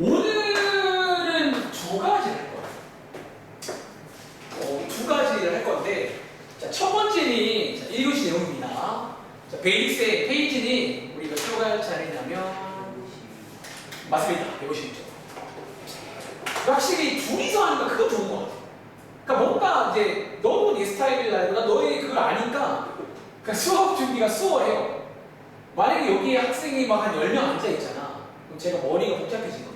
오늘은 두 가지를 할 거예요. 두 가지를 할 건데, 자, 첫 번째는 1교시 내용입니다. 자, 베이스의 페이지는 우리가 들어갈 차례냐면 맞습니다. 150죠. 확실히 둘이서 하니까 그거 좋은 것 같아. 그러니까 뭔가 이제 너도 내 스타일이라든가 너의 그걸 아니까 그러니까 수업 준비가 수월해요. 만약에 여기에 학생이 막 한 10명 앉아있잖아. 그럼 제가 머리가 복잡해지거든요.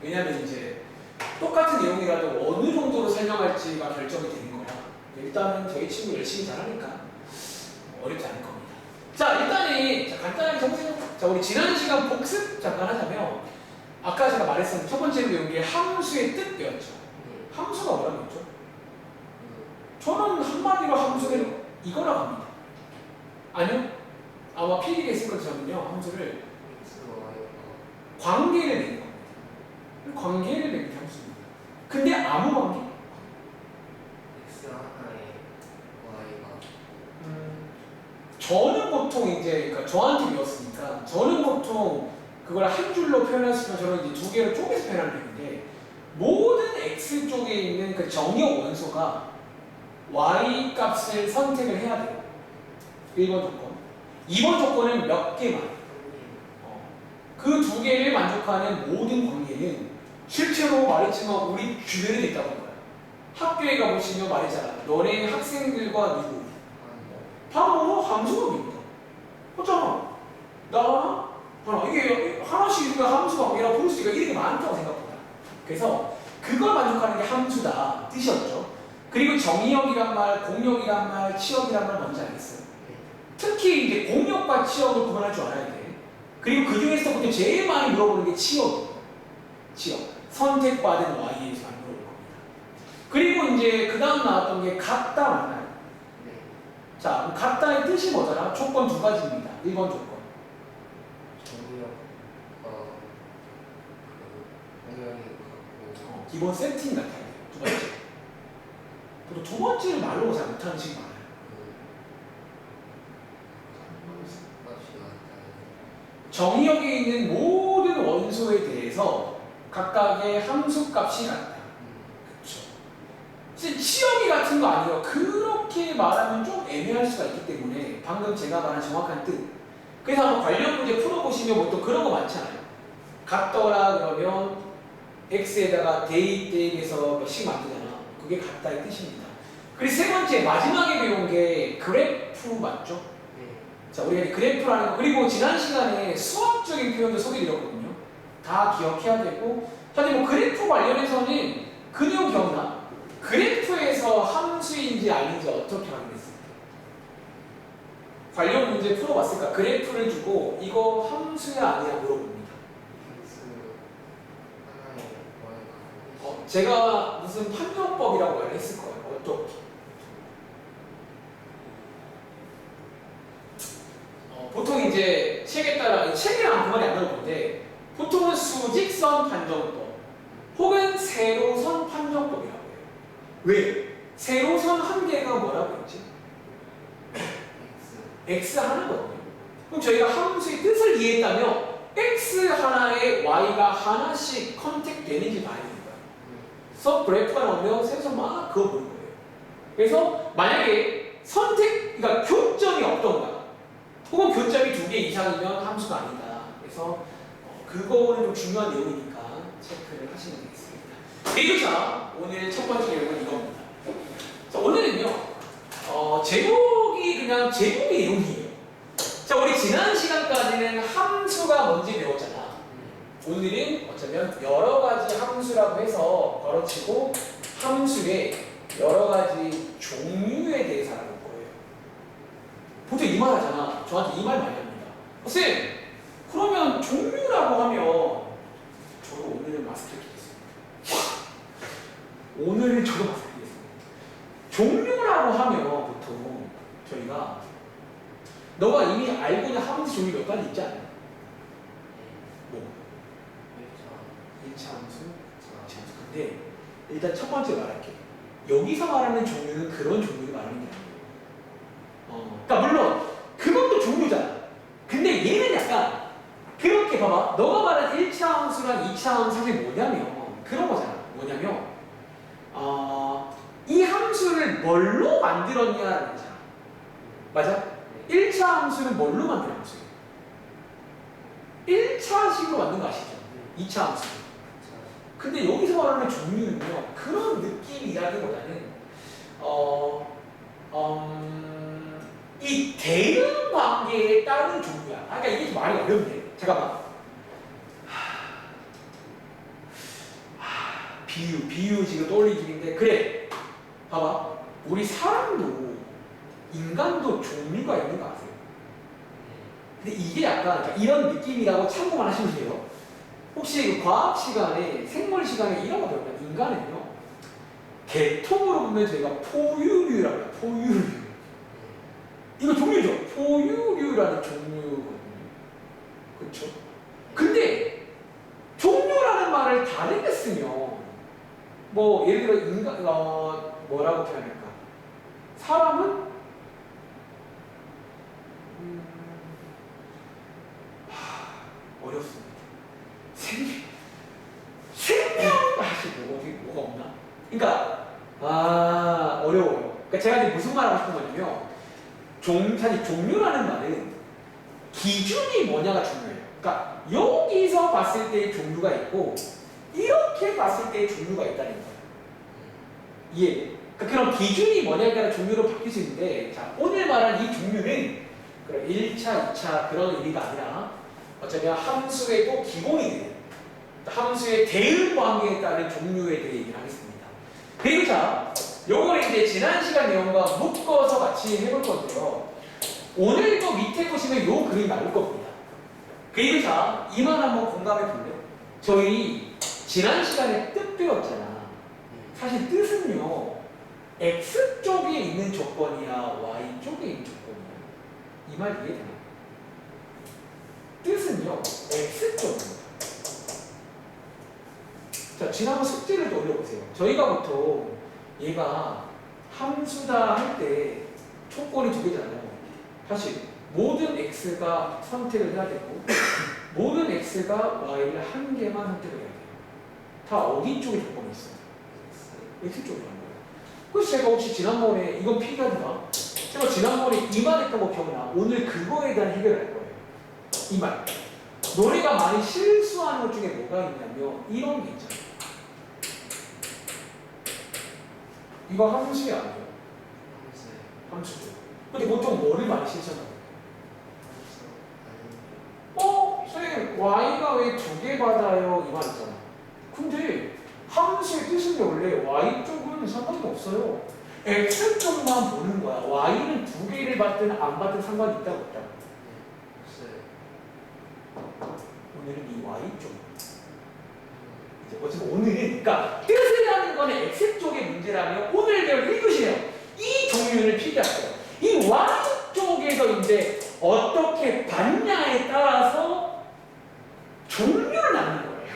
왜냐면 이제 똑같은 내용이라도 어느 정도로 설명할지가 결정이 되는 거라. 일단은 저희 친구 열심히 잘하니까 어렵지 않을 겁니다. 자, 일단은 간단하게 정리해서 자, 우리 지난 시간 복습 잠깐 하자면 아까 제가 말했었는데 첫 번째로 배운 게 함수의 뜻 배웠죠. 함수가 뭐라고 했죠? 저는 한마디로 함수는 이거라고 합니다. 아니요? 아마 필기가 있을 것처럼요. 함수를 관계를 내는 겁니다. 관계를 내는 게 함수입니다. 근데 아무 관계? X 하나에 Y가 저는 보통 이제 그러니까 저한테 배웠으니까 저는 보통 그걸 한 줄로 표현할 수 있으면 저는 이제 두 개로 쪼개서 표현하는 건데 모든 X 쪽에 있는 그 정의역 원소가 Y 값을 선택을 해야 돼요. 1번 조건. 2번 조건은 몇 개만. 그 두 개를 만족하는 모든 관계는 실제로 말했지만 우리 주변에 있다고 한 거야. 학교에 가보시면 말했잖아. 너네 학생들과 누구? 바로 함수관계입니다. 그렇잖아. 나 하나. 이게 하나씩 우리가 함수관계라고 부를 수 있으니까 이렇게 많다고 생각보다. 그래서 그걸 만족하는 게 함수다 뜻이었죠. 그리고 정의역이란 말, 공역이란 말, 치역이란 말 뭔지 알겠어요? 특히 이제 공역과 치역을 구분할 줄 알아야 돼. 그리고 그 중에서부터 제일 많이 물어보는 게 치역이에요. 치역. 선택받은 Y에 대해서 많이 물어볼 겁니다. 그리고 이제 그 다음 나왔던 게 같다 맞나요? 네. 자, 같다의 뜻이 뭐더라? 조건 두 가지입니다. 1번 조건. 정의역 공역이 같고 기본 세팅 같아야 돼요. 두 번째. 보통 두 번째를 말로 잘 못하는 친구 많아요. 값이 같다. 정의역에 있는 모든 원소에 대해서 각각의 함수값이 같다. 그렇죠. 치역이 같은 거 아니에요. 그렇게 말하면 좀 애매할 수가 있기 때문에 방금 제가 말한 정확한 뜻. 그래서 한번 관련 문제 풀어보시면 보통 그런 거 많잖아요. 같더라 그러면 x에다가 대입대입에서 몇씩 만들잖아. 그게 같다의 뜻입니다. 그리고 세 번째 마지막에 배운 게 그래프 맞죠? 네. 자, 우리가 이제 그래프라는 거, 그리고 지난 시간에 수학적인 표현도 소개드렸거든요. 다 기억해야 되고, 사실 뭐 그래프 관련해서는 그 내용 기억나? 그래프에서 함수인지 아닌지 어떻게 확인했습니까? 관련 문제 풀어봤으니까 그래프를 주고 이거 함수야 아니야 물어봅니다. X 하나에 Y가 제가 무슨 판정법이라고 말을 했을 거예요. 어떻게? 보통 이제 책에 따라 책이랑 그 말이 안 나올 건데 보통은 수직선 판정법 혹은 세로선 판정법이라고 해요. 왜? 세로선 한 개가 뭐라고 했지? X 하나거든요. 그럼 저희가 함수의 뜻을 이해했다면 X 하나에 Y가 하나씩 컨택 되는지 봐야 되는 거야. 그래서 그래프가 나오면 세로선 막 그어보는 거예요. 그래서 만약에 그러니까 교점이 없던가 혹은 교점이 2개 이상이면 함수가 아니다. 그래서 그거는 좀 중요한 내용이니까 체크를 하시면 되겠습니다. 그리고 오늘 첫 번째 내용은 이겁니다. 자, 오늘은요 제목이 그냥 제목의 내용이에요. 자, 우리 지난 시간까지는 함수가 뭔지 배웠잖아. 오늘은 어쩌면 여러 가지 함수라고 해서 걸어치고 함수의 여러 가지 종류에 대해서 알아볼 거예요. 보통 이 말 하잖아. 저한테 이 말 많이 합니다. 쌤, 그러면 종류라고 하면 저도 오늘은 마스크 끼겠습니다. 오늘은 저도 마스크 끼겠습니다. 종류라고 하면 보통 저희가 너가 이미 알고 있는 함수 종류 몇 가지 있지 않아요? 뭐? 1차 함수, 2차 함수. 근데 일단 첫 번째 말할게. 여기서 말하는 종류는 그런 종류를 말하는 게 아니에요. 그러니까 물론 그것도 종류잖아. 근데 얘는 약간 그렇게 봐봐. 너가 말한 1차 함수랑 2차 함수 사실 뭐냐면 그런 거잖아. 뭐냐면 이 함수를 뭘로 만들었냐라는 거잖아. 맞아? 1차 함수는 뭘로 만든 함수예요? 1차식으로 만든 거 아시죠? 2차 함수. 근데 여기서 말하는 종류는요. 그런 느낌이라기보다는 이 대응 관계에 따른 종류야. 그러니까 이게 좀 말이 어렵네. 잠깐만. 비유 지금 떠올린 중인데 그래. 봐봐. 우리 사람도 인간도 종류가 있는 거 아세요? 근데 이게 약간 이런 느낌이라고 참고만 하시면 돼요. 혹시 그 과학 시간에 생물 시간에 이런 거 배우면 인간은요. 계통으로 보면 저희가 포유류라고 해요. 포유류. 이거 종류죠. 포유류라는 종류거든요. 그렇죠? 근데 종류라는 말을 다르게 쓰면 뭐 예를 들어 인간 뭐라고 표현할까? 사람은 어렵습니다. 생명 뭐가 없나? 그러니까 어려워요. 그러니까 제가 이제 무슨 말 하고 싶은 거냐면 사실 종류라는 말은 기준이 뭐냐가 중요해요. 그러니까 여기서 봤을 때의 종류가 있고 이렇게 봤을 때의 종류가 있다는 거예요. 이해? 그러니까 그런 기준이 뭐냐에 따라 종류로 바뀔 수 있는데 자 오늘 말한 이 종류는 1차, 2차 그런 의미가 아니라 어쩌면 함수의 꼭 기본이 돼요. 함수의 대응 관계에 따른 종류에 대해 얘기를 하겠습니다. 그리고 자, 요거는 이제 지난 시간 내용과 묶어서 같이 해볼 건데요. 오늘도 밑에 보시면 요 그림 나올 겁니다. 그리고 자, 이만 한번 공감해 볼래요? 저희 지난 시간에 뜻 배웠잖아. 사실 뜻은요, X 쪽에 있는 조건이야, Y 쪽에 있는 조건이야. 이 말 이해되나요? 뜻은요, X 쪽입니다. 자, 지난번 숙제를 떠올려보세요. 저희가 보통 얘가 함수다 할 때 조건이 두 개잖아요. 사실 모든 x가 선택을 해야 되고 모든 x가 y를 한 개만 선택을 해야 돼요. 다 어디 쪽에 조건이 있어요? x 쪽이라는 거예요. 그래서 제가 혹시 지난번에 이건 필기하지마. 제가 지난번에 이 말 했던 거 기억나? 오늘 그거에 대한 해결을 할 거예요. 이 말. 너네가 많이 실수하는 것 중에 뭐가 있냐면 이런 게 있잖아요. 이거 함수야 아니에요? 함수죠. 근데 보통 뭐를 많이 실천하나요? 선생님 y가 왜 두 개 받아요? 이 말 있잖아. 근데 함수의 뜻은 원래 y 쪽은 상관이 없어요. x 쪽만 보는 거야. y는 두 개를 받든 안 받든 상관이 있다고 없다. 오늘은 이 y 쪽. 어차피 오늘은 그러니까 뜻이라는 거는 x 쪽의 문제라면 오늘 배울 1교시네요. 이 종류를 필기할 거예요. 이 y 쪽에서 이제 어떻게 받냐에 따라서 종류를 나누는 거예요.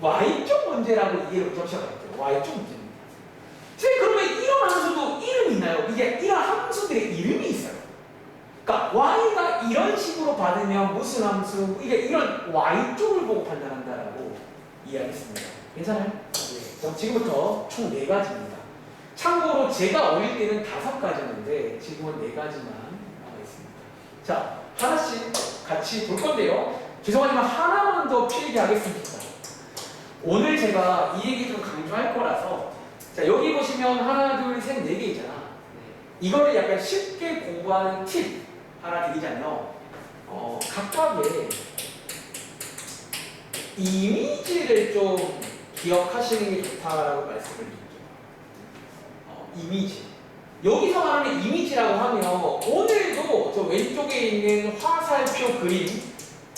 y 쪽 문제라고 이해를 접시하겠죠. y 쪽 문제입니다. 그러면 이런 함수도 이름이 있나요? 이게 이런 함수들의 이름이 있어요. 그러니까 y가 이런 식으로 받으면 무슨 함수? 이게 이런 y 쪽을 보고 판단한다라고 이해하겠습니다. 괜찮아요? 네. 그럼 지금부터 총 4가지입니다. 참고로 제가 어릴 때는 5가지였는데 지금은 4가지만 나와 있습니다. 자, 하나씩 같이 볼 건데요. 죄송하지만 하나만 더 필기하겠습니다. 오늘 제가 이 얘기 좀 강조할 거라서 자, 여기 보시면 하나, 둘, 셋, 4개 있잖아. 이거를 약간 쉽게 공부하는 팁 하나 드리자면 각각의 이미지를 좀 기억하시는 게 좋다라고 말씀을 드릴게요. 이미지. 여기서 말하는 이미지라고 하면 오늘도 저 왼쪽에 있는 화살표 그림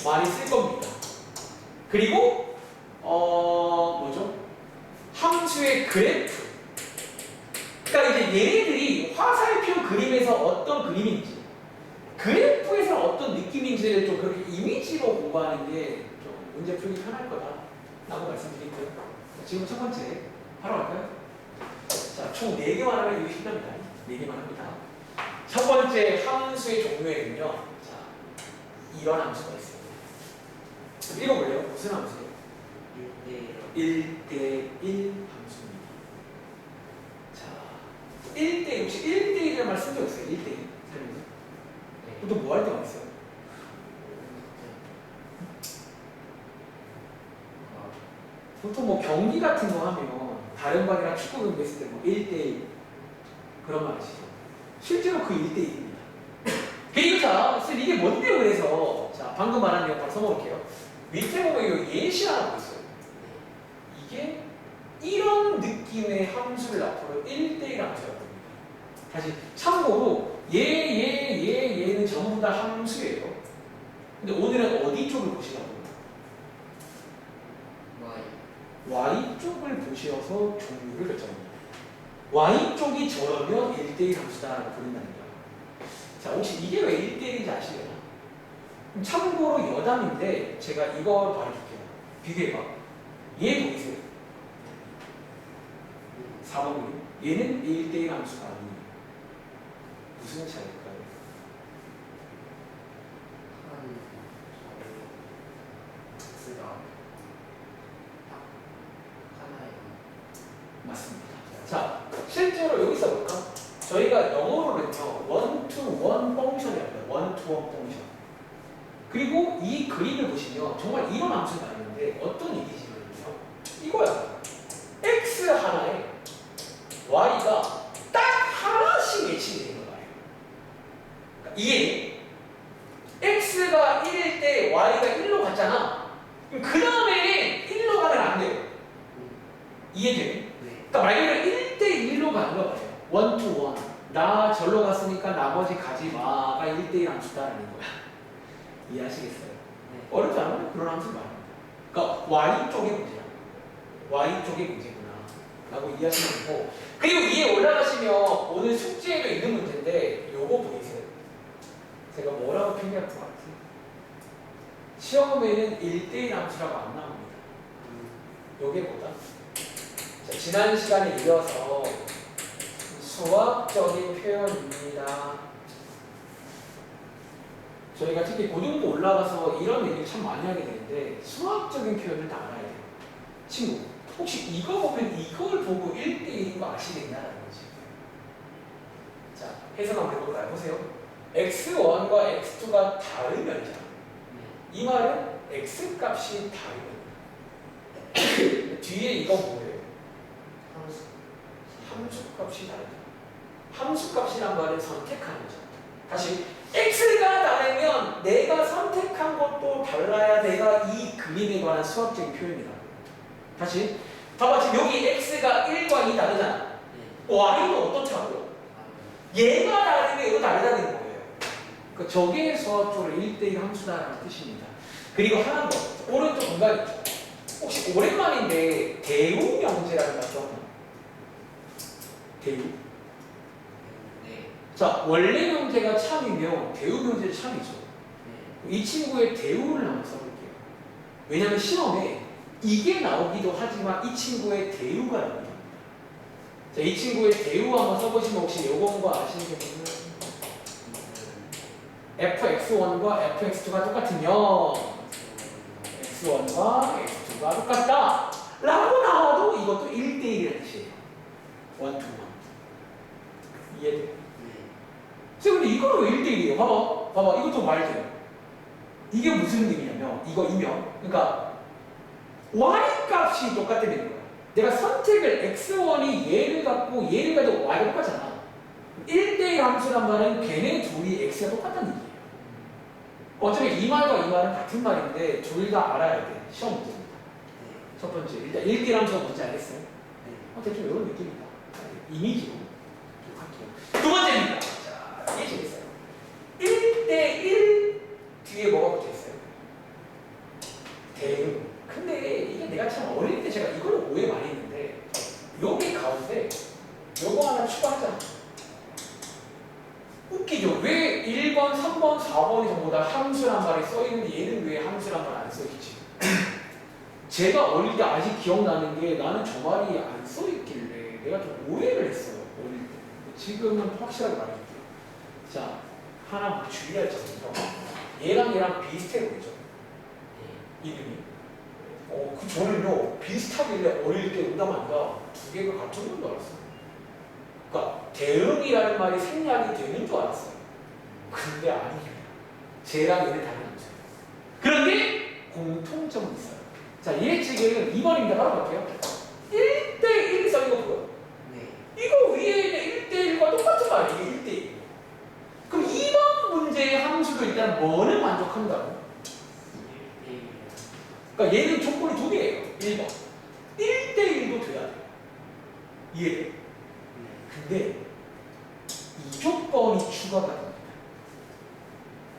많이 쓸 겁니다. 그리고 뭐죠? 함수의 그래프. 그러니까 이제 얘네들이 화살표 그림에서 어떤 그림인지 그래프에서 어떤 느낌인지를 좀 그렇게 이미지로 공부하는 게 좀 문제 풀기 편할 거다라고 말씀드릴게요. 지금 첫 번째 바로 갈까요? 자, 총 4개만 하면 이거 힘듭니다. 4개만 합니다. 첫 번째 함수의 종류에는요, 자, 이런 함수가 있습니다. 읽어볼래요? 무슨 함수예요? 1대 1대1 함수입니다. 자, 1대1 혹시 1대1이라는 말 쓴 적 있어요? 1대1 살면서? 보통 뭐 할 때가 있어요? 보통 뭐 경기 같은 거 하면 다른 반이랑 축구 경기 했을 때 뭐 1대1 그런 말 아시죠? 실제로 그 1대1입니다. 그리고 자, 선생님 이게 뭔데요? 그래서 자, 방금 말한 내용 바로 써먹을게요. 밑에 보면 이 예시 하나 있어요. 이게 이런 느낌의 함수를 앞으로 1대1 함수라고 합니다. 다시 참고로 얘는 전부 다 함수예요. 근데 오늘은 어디 쪽을 보시라고요? Y 쪽을 보셔서 종류를 결정합니다. Y 쪽이 저러면 1대1 함수다라고 부른다는 거예요. 자, 혹시 이게 왜 1대1인지 아시려나? 참고로 여담인데 제가 이걸 말해줄게요. 비교해봐. 얘 보이세요? 4번이 얘는 1대1 함수가 아니에요. 무슨 차이일까요? 맞습니다. 자, 실제로 여기서 볼까? 저희가 영어로는요, one-to-one 펑션이 합니다. one-to-one 펑션. 그리고 이 그림을 보시면 정말 이런 함수가 있는데 어떤 얘기지만요? 이거야. x 하나에 y가 딱 하나씩 매칭이 되는 거예요. 이게 x가 1일 때 y가 1로 갔잖아. 그럼 그 다음에 1로 가면 안 돼요. 이해돼? 그러니까 말 그대로 1대1로 가는 거예요. one to one. 나 절로 갔으니까 나머지 가지 마가 1대1 함수다라는 거야. 이해하시겠어요? 어렵지 않아요? 그런 함수 말합니다. 그러니까 y 쪽의 문제야. y 쪽의 문제구나 라고 이해하시면 되고, 그리고 위에 올라가시면 오늘 숙제에도 있는 문제인데 요거 보이세요? 제가 뭐라고 표현할 것 같아요? 시험에는 1대1 함수라고 안 나옵니다. 요게 뭐다? 자, 지난 시간에 이어서 수학적인 표현입니다. 저희가 특히 고등부 올라가서 이런 얘기를 참 많이 하게 되는데 수학적인 표현을 다 알아야 돼요. 친구, 혹시 이거 보면 이걸 보고 1대1인 거 아시겠냐라는 거지. 자, 해석 한번 해볼까요? 보세요. x1과 x2가 다르면이잖아. 이 말은 x 값이 다르면 뒤에 이거 뭐예요? 함수 값이 다르죠. 함수 값이란 말은 선택하는 거죠. 다시 x가 다르면 내가 선택한 것도 달라야 내가 이 그림에 관한 수학적인 표현이다. 다시 봐봐, 지금 여기 x가 1과 2 다르잖아. y는 어떻다고요? 얘가 다르면 얘도 다르다는 거예요. 그러니까 저게 수학적으로 1대1 함수다라는 뜻입니다. 그리고 하나 더, 오른쪽 공간 있죠. 혹시 오랜만인데 대우 명제라는 거 좀 대우? 자, 원래 명제가 참이면 대우 명제는 참이죠. 이 친구의 대우를 한번 써볼게요. 왜냐하면 시험에 이게 나오기도 하지만 이 친구의 대우가 나오기도 합니다. 자, 이 친구의 대우 한번 써보시면 혹시 요건 거 아시겠나요? fx1과 fx2가 똑같으면 x1과 x2가 똑같다 라고 나와도 이것도 1대1이라는 뜻이에요. 1, 2, 1. 이해돼? 근데 이거는 왜 1대1이에요? 봐봐, 이것도 말돼요. 이게 무슨 의미냐면 이거이면, 그러니까 y 값이 똑같다는 거야. 내가 선택을 x1이 얘를 갖고 얘를 가지고 y가 똑같잖아. 1대1 함수란 말은 걔네 둘이 x가 똑같다는 얘기예요. 어차피 이 말과 이 말은 같은 말인데 둘 다 알아야 돼. 시험 문제입니다. 첫 번째, 일단 1대1 함수가 뭔지 알겠어요? 대충 이런 느낌이다. 이미지로 할게요. 두 번째입니다. 자, 이해되겠어요? 1대1 뒤에 뭐가 붙어있어요? 대응. 근데 이게 내가 참 어릴 때 제가 이걸 오해 많이 했는데 여기 가운데 요거 하나 추가하자. 웃기죠? 왜 1번, 3번, 4번이 전부 다 함수란 말이 써있는데 얘는 왜 함수란 말 안 써있지? 제가 어릴 때 아직 기억나는 게 나는 저 말이 안 써있길래 내가 좀 오해를 했어요. 어릴 때. 지금은 확실하게 말해줄게요. 자, 하나 주의할 점은요. 얘랑 비슷해 보이죠? 이름이. 저는요 비슷하길래 어릴 때 응답한다 두 개가 같은 건 줄 알았어요. 그러니까 대응이라는 말이 생략이 되는 줄 알았어요. 근데 아니에요. 쟤랑 얘는 다른 남자예요. 그런데 공통점은 있어요. 자, 얘 지금 2번입니다. 바로 볼게요. 1대1 써 이거 보여. 네. 이거 위에 있는 1대1과 똑같은 거 아니에요? 1대1. 그럼 2번 문제의 함수도 일단 뭐는 만족한다고? 1대1. 그러니까 얘는 조건이 두 개예요. 1번. 1대1도 돼야 돼요. 이해돼? 네. 근데 이 조건이 추가가 됩니다.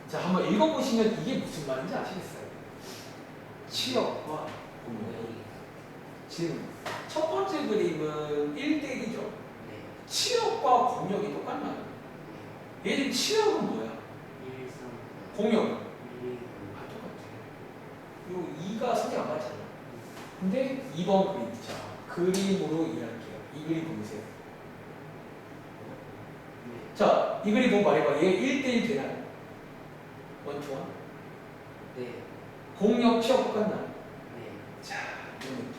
자, 한번 읽어보시면 이게 무슨 말인지 아시겠어요? 치역과 공역이. 지금 첫 번째 그림은 1대1이죠. 네. 치역과 공역이 똑같나요? 얘는 치역은 뭐야? 1, 3, 공역. 1, 아, 똑같아. 요 2가 성이 안 맞잖아. 근데 2번 그림. 자, 그림으로 이해할게요. 이 그림 보세요. 네. 자, 이 그림 보고 말해봐. 얘 1대1 되나요? 원투원? 네. 공역 치역 똑같나요? 네. 자, 이거는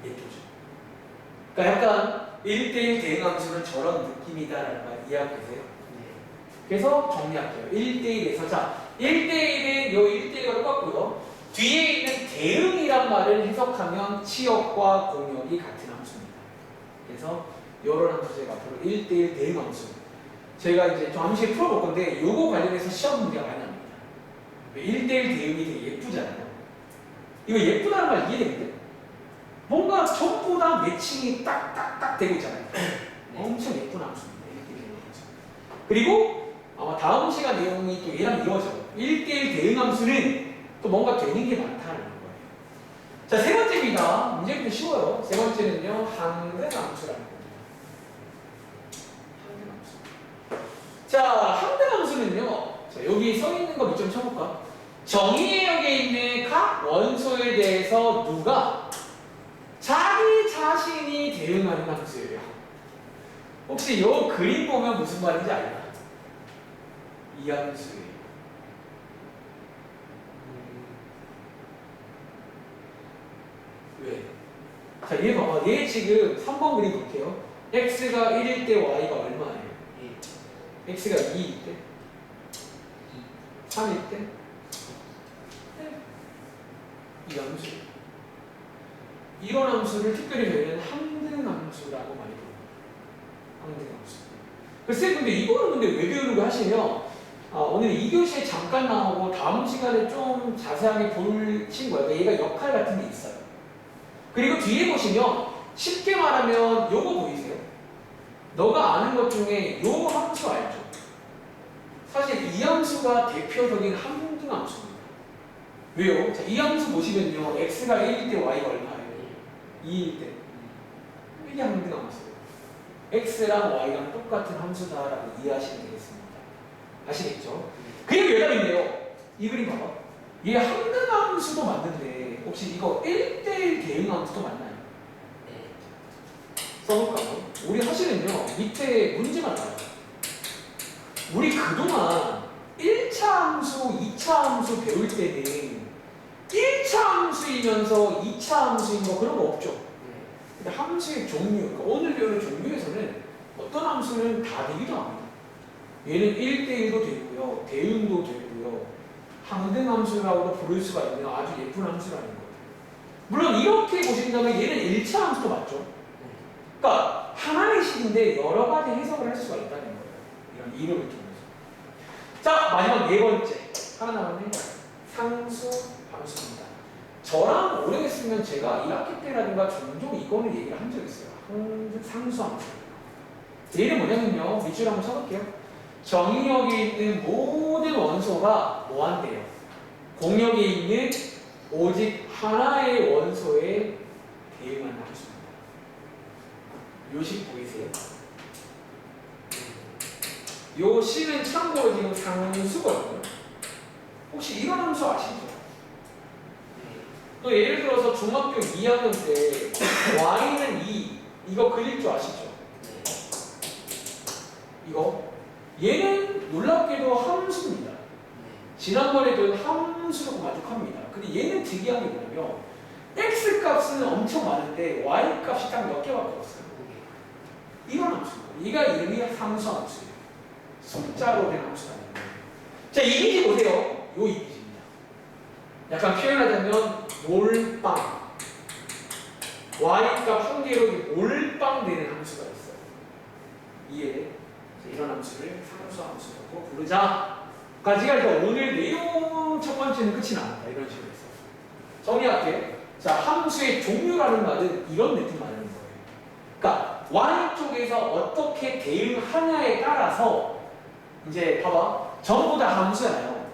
예쁘죠. 그러니까 약간 1대1 대응함수는 저런 느낌이다라는 말 이해하세요? 네. 그래서 정리할게요. 1대1에서 자, 1대1에 요 1대1과 똑같고요. 뒤에 있는 대응이란 말을 해석하면 치역과 공역이 같은 함수입니다. 그래서 요런 함수 제가 앞으로 1대1 대응함수 저희가 이제 좀 함수에 풀어볼 건데 요거 관련해서 시험 문제가 많이 납니다. 1대1 대응이 되게 예쁘잖아요. 이거 예쁘다는 말 이해되는데? 뭔가 전부 다 매칭이 딱딱딱 되고 있잖아요. 엄청 예쁜 함수입니다. 1대1 대응함수. 그리고 아마 다음 시간 내용이 또 얘랑 이어져요. 1대1 대응함수는 또 뭔가 되는 게 많다는 거예요. 자, 세 번째입니다. 문제부터 쉬워요. 세 번째는요, 항등함수라는 겁니다. 항등함수. 자, 항등함수는요, 자, 여기 써 있는 거 몇 점 쳐볼까? 정의역에 있는 각 원소에 대해서 누가 자기 자신이 대응하는 함수예요. 혹시 요 그림 보면 무슨 말인지 알나? 이 함수예요. 왜? 자, 얘 봐봐. 얘 지금 3번 그림 볼게요. x가 1일 때 y가 얼마예요? x가 2일 때? 3일 때? 이 함수. 이런 함수를 특별히 저희는 항등함수라고 많이 부릅니다. 항등함수. 글쎄, 근데 이거는 근데 왜 배우는 거 하시면 오늘 2교시에 잠깐 나오고 다음 시간에 좀 자세하게 보신 거예요. 얘가 역할 같은 게 있어요. 그리고 뒤에 보시면 쉽게 말하면 요거 보이세요? 너가 아는 것 중에 요 함수 알죠? 사실 이 함수가 대표적인 항등함수입니다. 왜요? 자, 이 함수 보시면요. x가 1일 때 y가 얼마예요? 2일 때. 이게 항등함수예요. x랑 y랑 똑같은 함수다라고 이해하시면 되겠습니다. 아시겠죠? 그리고 예답인데요. 이 그림 봐봐. 얘 항등함수도 맞는데 혹시 이거 1대1 대응함수도 맞나요? 네. 써볼까요? 우리 사실은요. 밑에 문제만 나와요. 우리 그동안 1차 함수, 2차 함수 배울 때는 1차 함수이면서 2차 함수인 거 그런 거 없죠? 네. 근데 함수의 종류, 그러니까 오늘 배우는 종류에서는 어떤 함수는 다 되기도 합니다. 얘는 1대1도 되고요, 대응도 되고요, 항등함수라고도 부를 수가 있는 아주 예쁜 함수라는 거예요. 물론 이렇게 보신다면 얘는 1차 함수도 맞죠? 그러니까 하나의 식인데 여러 가지 해석을 할 수가 있다는 거예요. 이런 이름을 통해서. 자, 마지막 네 번째. 하나 남았네. 상수 함수입니다. 저랑 오래 했으면 제가 1학기 때라든가 종종 이거는 얘기를 한 적 있어요. 상수 함수. 얘는 뭐냐면요. 밑줄 한번 쳐볼게요. 정의역에 있는 모든 원소가 뭐한대요? 공역에 있는 오직 하나의 원소에 대응하는 함수입니다. 요식 보이세요? 요 C는 참고로 지금 상수거든요. 혹시 이런 함수 아시죠? 또 예를 들어서 중학교 2학년 때 y는 2 이거 그릴 줄 아시죠? 이거 얘는 놀랍게도 함수입니다. 지난번에 배운 함수라고 만족합니다. 근데 얘는 특이한 게 뭐냐면 x 값은 엄청 많은데 y 값이 딱 몇 개밖에 없어요. 이런 함수예요. 얘가 이름이 상수 함수예요. 숫자로 된 함수가 아니에요. 자, 이미지 보세요. 요 이미지입니다. 약간 표현하자면 몰빵. y값 한 개로 몰빵 되는 함수가 있어요. 이해? 이런 함수를 상수 함수라고 부르자. 까지가 일단 오늘 내용 첫 번째는 끝이 납니다. 이런 식으로 해서 정리할게요. 자, 함수의 종류라는 말은 이런 느낌 말하는 거예요. 그러니까 y 쪽에서 어떻게 대응하냐에 따라서 이제 봐봐, 전부 다 함수잖아요.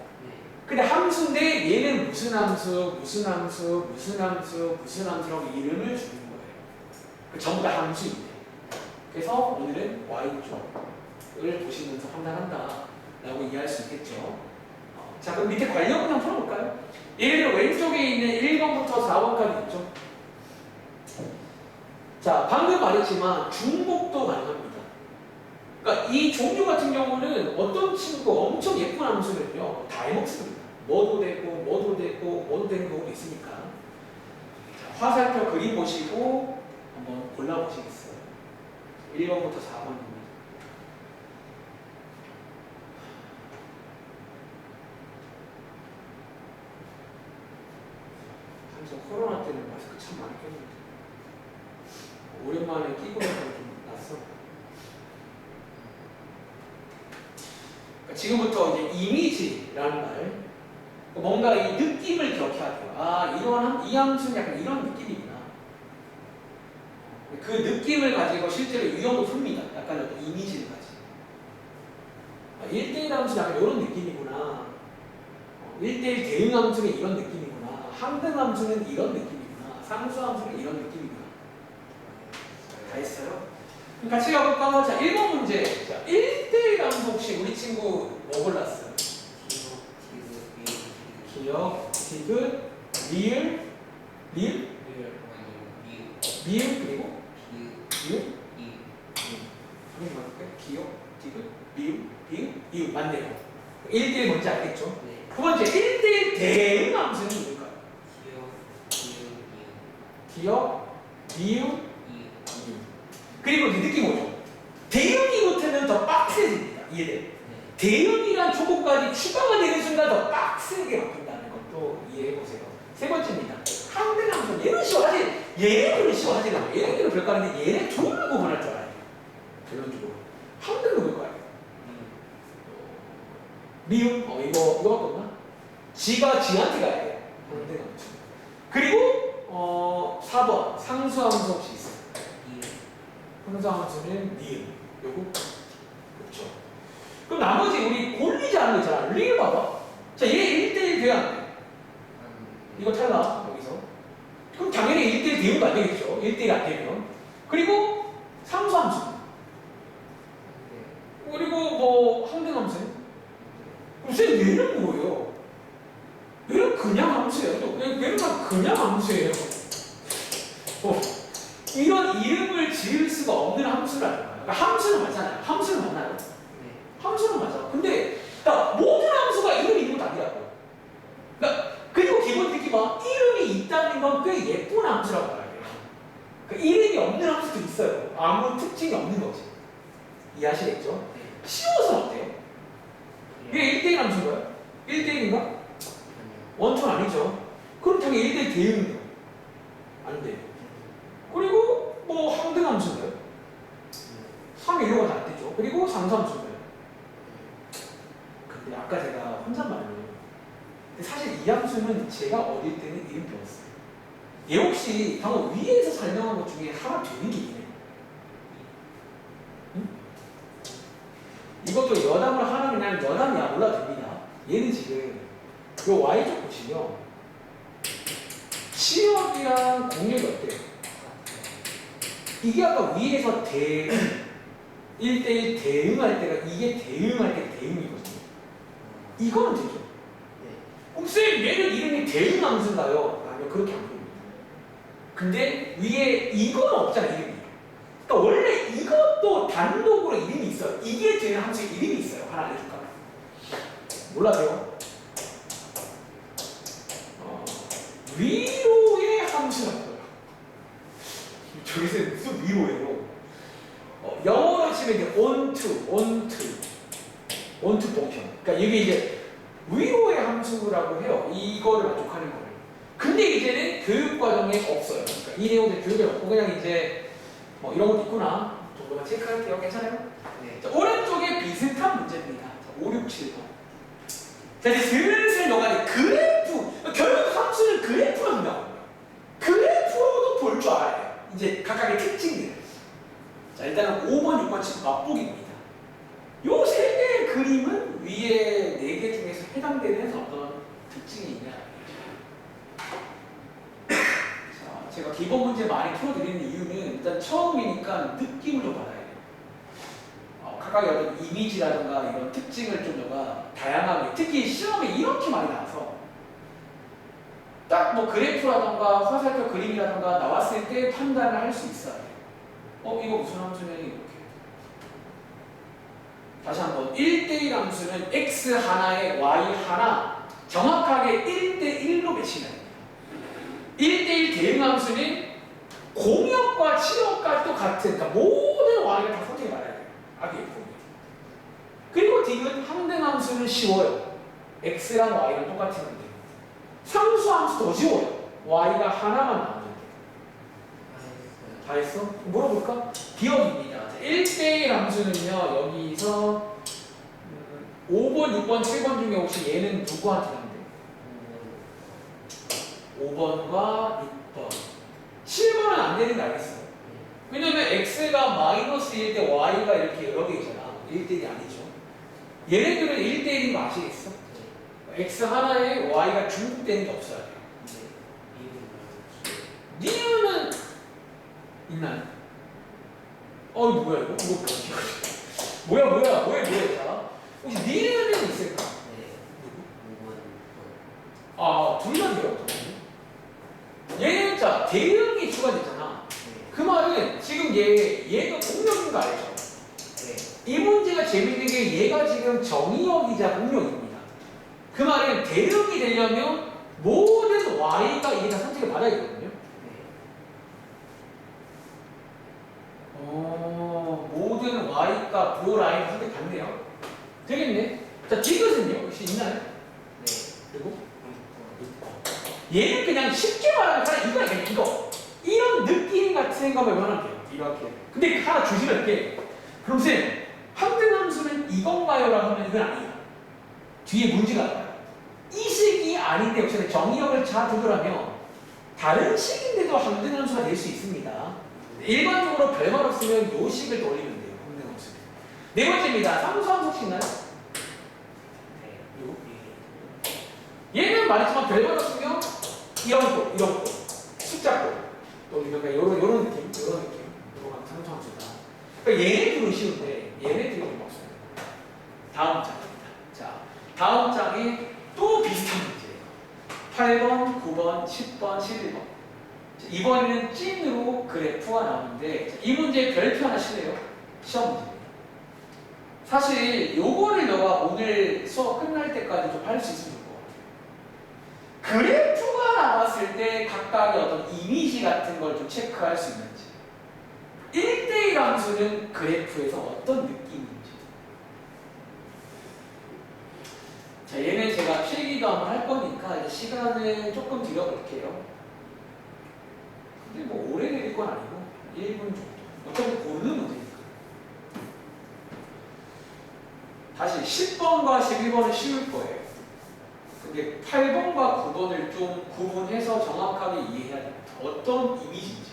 근데 함수인데 얘는 무슨 함수, 무슨 함수, 무슨 함수, 무슨 함수라고 이름을 주는 거예요. 전부 다 함수인데. 그래서 오늘은 y 쪽을 보시면서 판단한다 라고 이해할 수 있겠죠. 자, 그럼 밑에 관련 문항 풀어볼까요? 예를 들어 왼쪽에 있는 1번부터 4번까지 있죠. 자, 방금 말했지만 중복도 가능합니다. 그러니까 이 종류 같은 경우는 어떤 친구가 엄청 예쁜 함수는요 다 해먹습니다. 뭐도 되고 뭐도 되고 뭐도 되는 경우도 있으니까. 자, 화살표 그림 보시고 한번 골라보시겠어요? 1번부터 4번입니다. 코로나 때는 마스크 참 많이 꼈는데 오랜만에 끼고 나서 좀 낯서. 그러니까 지금부터 이제 이미지라는 말, 뭔가 이 느낌을 기억해야 돼요. 아, 이 함수는 약간 이런 느낌이구나. 그 느낌을 가지고 실제로 유형도 풉니다. 약간 어떤 이미지를 가지고. 1대1 함수는 약간 이런 느낌이구나. 1대1 대응 함수는 이런 느낌이구나. 항등 함수는 이런 느낌이구나. 상수 함수는 이런 느낌이구나. 다 했어요? 그럼 같이 가볼까? 자, 1번 문제. 자, 1대1 함수 혹시 우리 친구 뭐 골랐어요? 기억, 디귿, 리을, 리을, 미음, 그리고 미음, 한번 해볼까요? 기억, 디귿, 미음, 비음, 이음. 맞네요. 1대1 뭔지 알겠죠? 두 번째, 1대1 대응 함수는 뭘까요? 기억, 미음, 이음. 그리고 이 느낌 오죠? 대응이 못하면 더 빡세집니다. 이해돼요? 대응이란 조건까지 추가가 되는 순간 더 빡세게 바뀐다는 것도 이해해보세요. 세 번째입니다. 항등 함수. 얘는 쉬워하지, 얘네들은 쉬워하지 않아요. 얘네들은 별거 아닌데 얘네 종을 구분할 줄 알아요. 결론적으로. 항등은 뭘까요? 미음? 이거밖에 없나? 지가 지한테 가야 돼요. 항등 함수. 그리고 4번 상수함수 혹시 있어요? 상수함수는 니은. 요거 그렇죠. 그럼 나머지 우리 골리지 않은 거 있잖아. 리을 봐봐. 자, 얘 1대1 돼야 안 돼. 이거 탈락 여기서. 그럼 당연히 1대1 대응도 안 되겠죠. 1대1 안 되면. 그리고 상수함수. 그리고 뭐 항등함수. 그럼 쌤 얘는 뭐예요? 얘는 그냥 함수예요. 얘는 그냥 함수예요. 이런 이름을 지을 수가 없는 함수라는 거예요. 그러니까 함수는 맞잖아요. 함수는 맞나요? 함수는 맞아. 근데 그러니까 모든 함수가 이름이 있는 건 아니라고요. 그러니까 그리고 기본 느낌은 이름이 있다는 건 꽤 예쁜 함수라고 말해요. 그러니까 이름이 없는 함수도 있어요. 아무 특징이 없는 거지. 이해하시겠죠? 쉬워서 어때요? 이게 1대1 함수인가요? 1대1인가? 원투는 아니죠. 그럼 당연히 1대1 대응이요. 안 돼요. 그리고 뭐 항등 함수인가요? 3이 이런 건안 되죠. 그리고 상수함수인가요? 근데 아까 제가 혼잣말로 근데 사실 이 함수는 제가 어릴 때는 이름 배웠어요. 얘 혹시 방금 위에서 설명한 것 중에 하나 되는 게 있네. 응? 이것도 여담을 하나 그냥 여담이야. 몰라도 됩니다. 얘는 지금 요 Y쪽 보시면 치역이랑 공역이 어때요? 이게 아까 위에서 1대1 대응할 때가 이게 대응할 때 대응이거든요. 이거는 되죠. 그럼 쌤 얘는 이름이 대응함수인가요? 아니요, 그렇게 안 보입니다. 근데 위에 이건 없잖아, 이름이. 그러니까 원래 이것도 단독으로 이름이 있어요. 이게 되는 함수의 이름이 있어요. 하나 알려줄까? 몰라세요? 위로의 함수라고요. 저기서 무슨 위로예요? 영어로 치면 이제 onto 펑션. 그러니까 이게 이제 위로의 함수라고 해요. 이거를 만족하는 거예요. 근데 이제는 교육 과정에 없어요. 그러니까 이 내용들 교육에 없고 그냥 이제 뭐 이런 것도 있구나 정도만 체크할게요. 괜찮아요? 네. 자, 오른쪽에 비슷한 문제입니다. 자, 5, 6, 7번. 자, 이제 슬슬 넘어가는 그래프. 결국 함수는 그래프로 나옵니다. 그래프로도 볼 줄 알아야 돼요. 이제 각각의 특징들. 자, 일단은 5번, 6번, 7번 맛보기입니다. 요 세 개의 그림은 위에 4개 중에서 해당되는 어떤 특징이 있냐. 자, 제가 기본 문제 많이 풀어드리는 이유는 일단 처음이니까 느낌을 좀 받아야 돼요. 각각의 어떤 이미지라든가 이런 특징을 좀 다양하게, 특히 시험에 이렇게 많이 나와서 딱 뭐 그래프라든가 화살표 그림이라든가 나왔을 때 판단을 할 수 있어야 돼요. 이거 무슨 함수냐 이렇게. 다시 한번 1대1 함수는 x 하나에 y 하나 정확하게 1대1로 매칭해야 됩니다. 1대1 대응 함수는 공역과 치역과 같은, 그러니까 모든 y를 다 선택해 말아야 돼요. 악의 F입니다. 그리고 디귿 함등 함수는 쉬워요. x랑 y랑 똑같은 건데 상수 함수 더 쉬워요. y가 하나만 나오는데. 다 했어? 물어볼까? 기억입니다. 1대1 함수는요, 여기서 5번, 6번, 7번 중에 혹시 얘는 누구한테 한대요? 5번과 6번. 7번은 안 되는 거 알겠어요. 왜냐면 x가 마이너스일 때 y가 이렇게 여러 개 있잖아. 1대1이 아니죠. 얘네들은 1대1인 거 아시겠어? x 하나에 y가 중복되는 게 없어야 돼요. 니은은 있나요? 뭐야 이거? 뭐야? 자, 혹시 니은은 있을까? 네. 둘 다 돼요. 얘는 자 대응이 추가됐잖아. 그 말은 지금 얘가 공역인 거 알죠? 네. 이 문제가 재밌는 게 얘가 지금 정의역이자 공역입니다. 그 말은 대응이 되려면 모든 y가 이게 다 선택을 받아야 되거든요. 모든 y가 보 라인 선택 받네요. 되겠네. 자, 디귿은요? 혹시 있나요? 네. 그리고 얘는 그냥 쉽게 말하면 그냥 이거야, 그냥 이거. 이런 느낌 같은 거만 하면 돼요. 이렇게. 근데 하나 조심할 게, 그럼 쌤, 함등 함수는 이건가요? 라고 하면 이건 아니에요. 뒤에 문제가 나와요. 이 식이 아닌데 혹시 정의역을 잘 두더라면 다른 식인데도 함등 함수가 될 수 있습니다. 일반적으로 별말 없으면 요 식을 떠올리면 돼요. 함등 함수. 네 번째입니다. 상수함수 혹시 있나요? 얘는 말했지만 별말 없으면 이런 거, 숫자꼴, 또 이런 느낌, 이런 상수함수다. 그러니까 얘네들은 쉬운데 얘네들이 좀 없어요. 다음 장입니다. 자, 다음 장이 또 비슷한 문제예요. 8번, 9번, 10번, 11번. 이번에는 찐으로 그래프가 나오는데 이 문제 별표 하나 실래요? 시험 문제입니다. 사실 요거를 너가 오늘 수업 끝날 때까지 좀 할 수 있으면 좋을 것 같아요. 그래프가 나왔을 때 각각의 어떤 이미지 같은 걸 좀 체크할 수 있는지, 1대1 함수는 그래프에서 어떤 느낌인지. 자, 얘는 제가 필기도 한번 할 거니까 이제 시간을 조금 들여볼게요. 근데 뭐 오래 내릴 건 아니고 1분 정도. 어차피 고르는 문제니까. 다시 10번과 11번은 쉬울 거예요. 근데 8번과 9번을 좀 구분해서 정확하게 이해해야 됩니다. 어떤 이미지인지.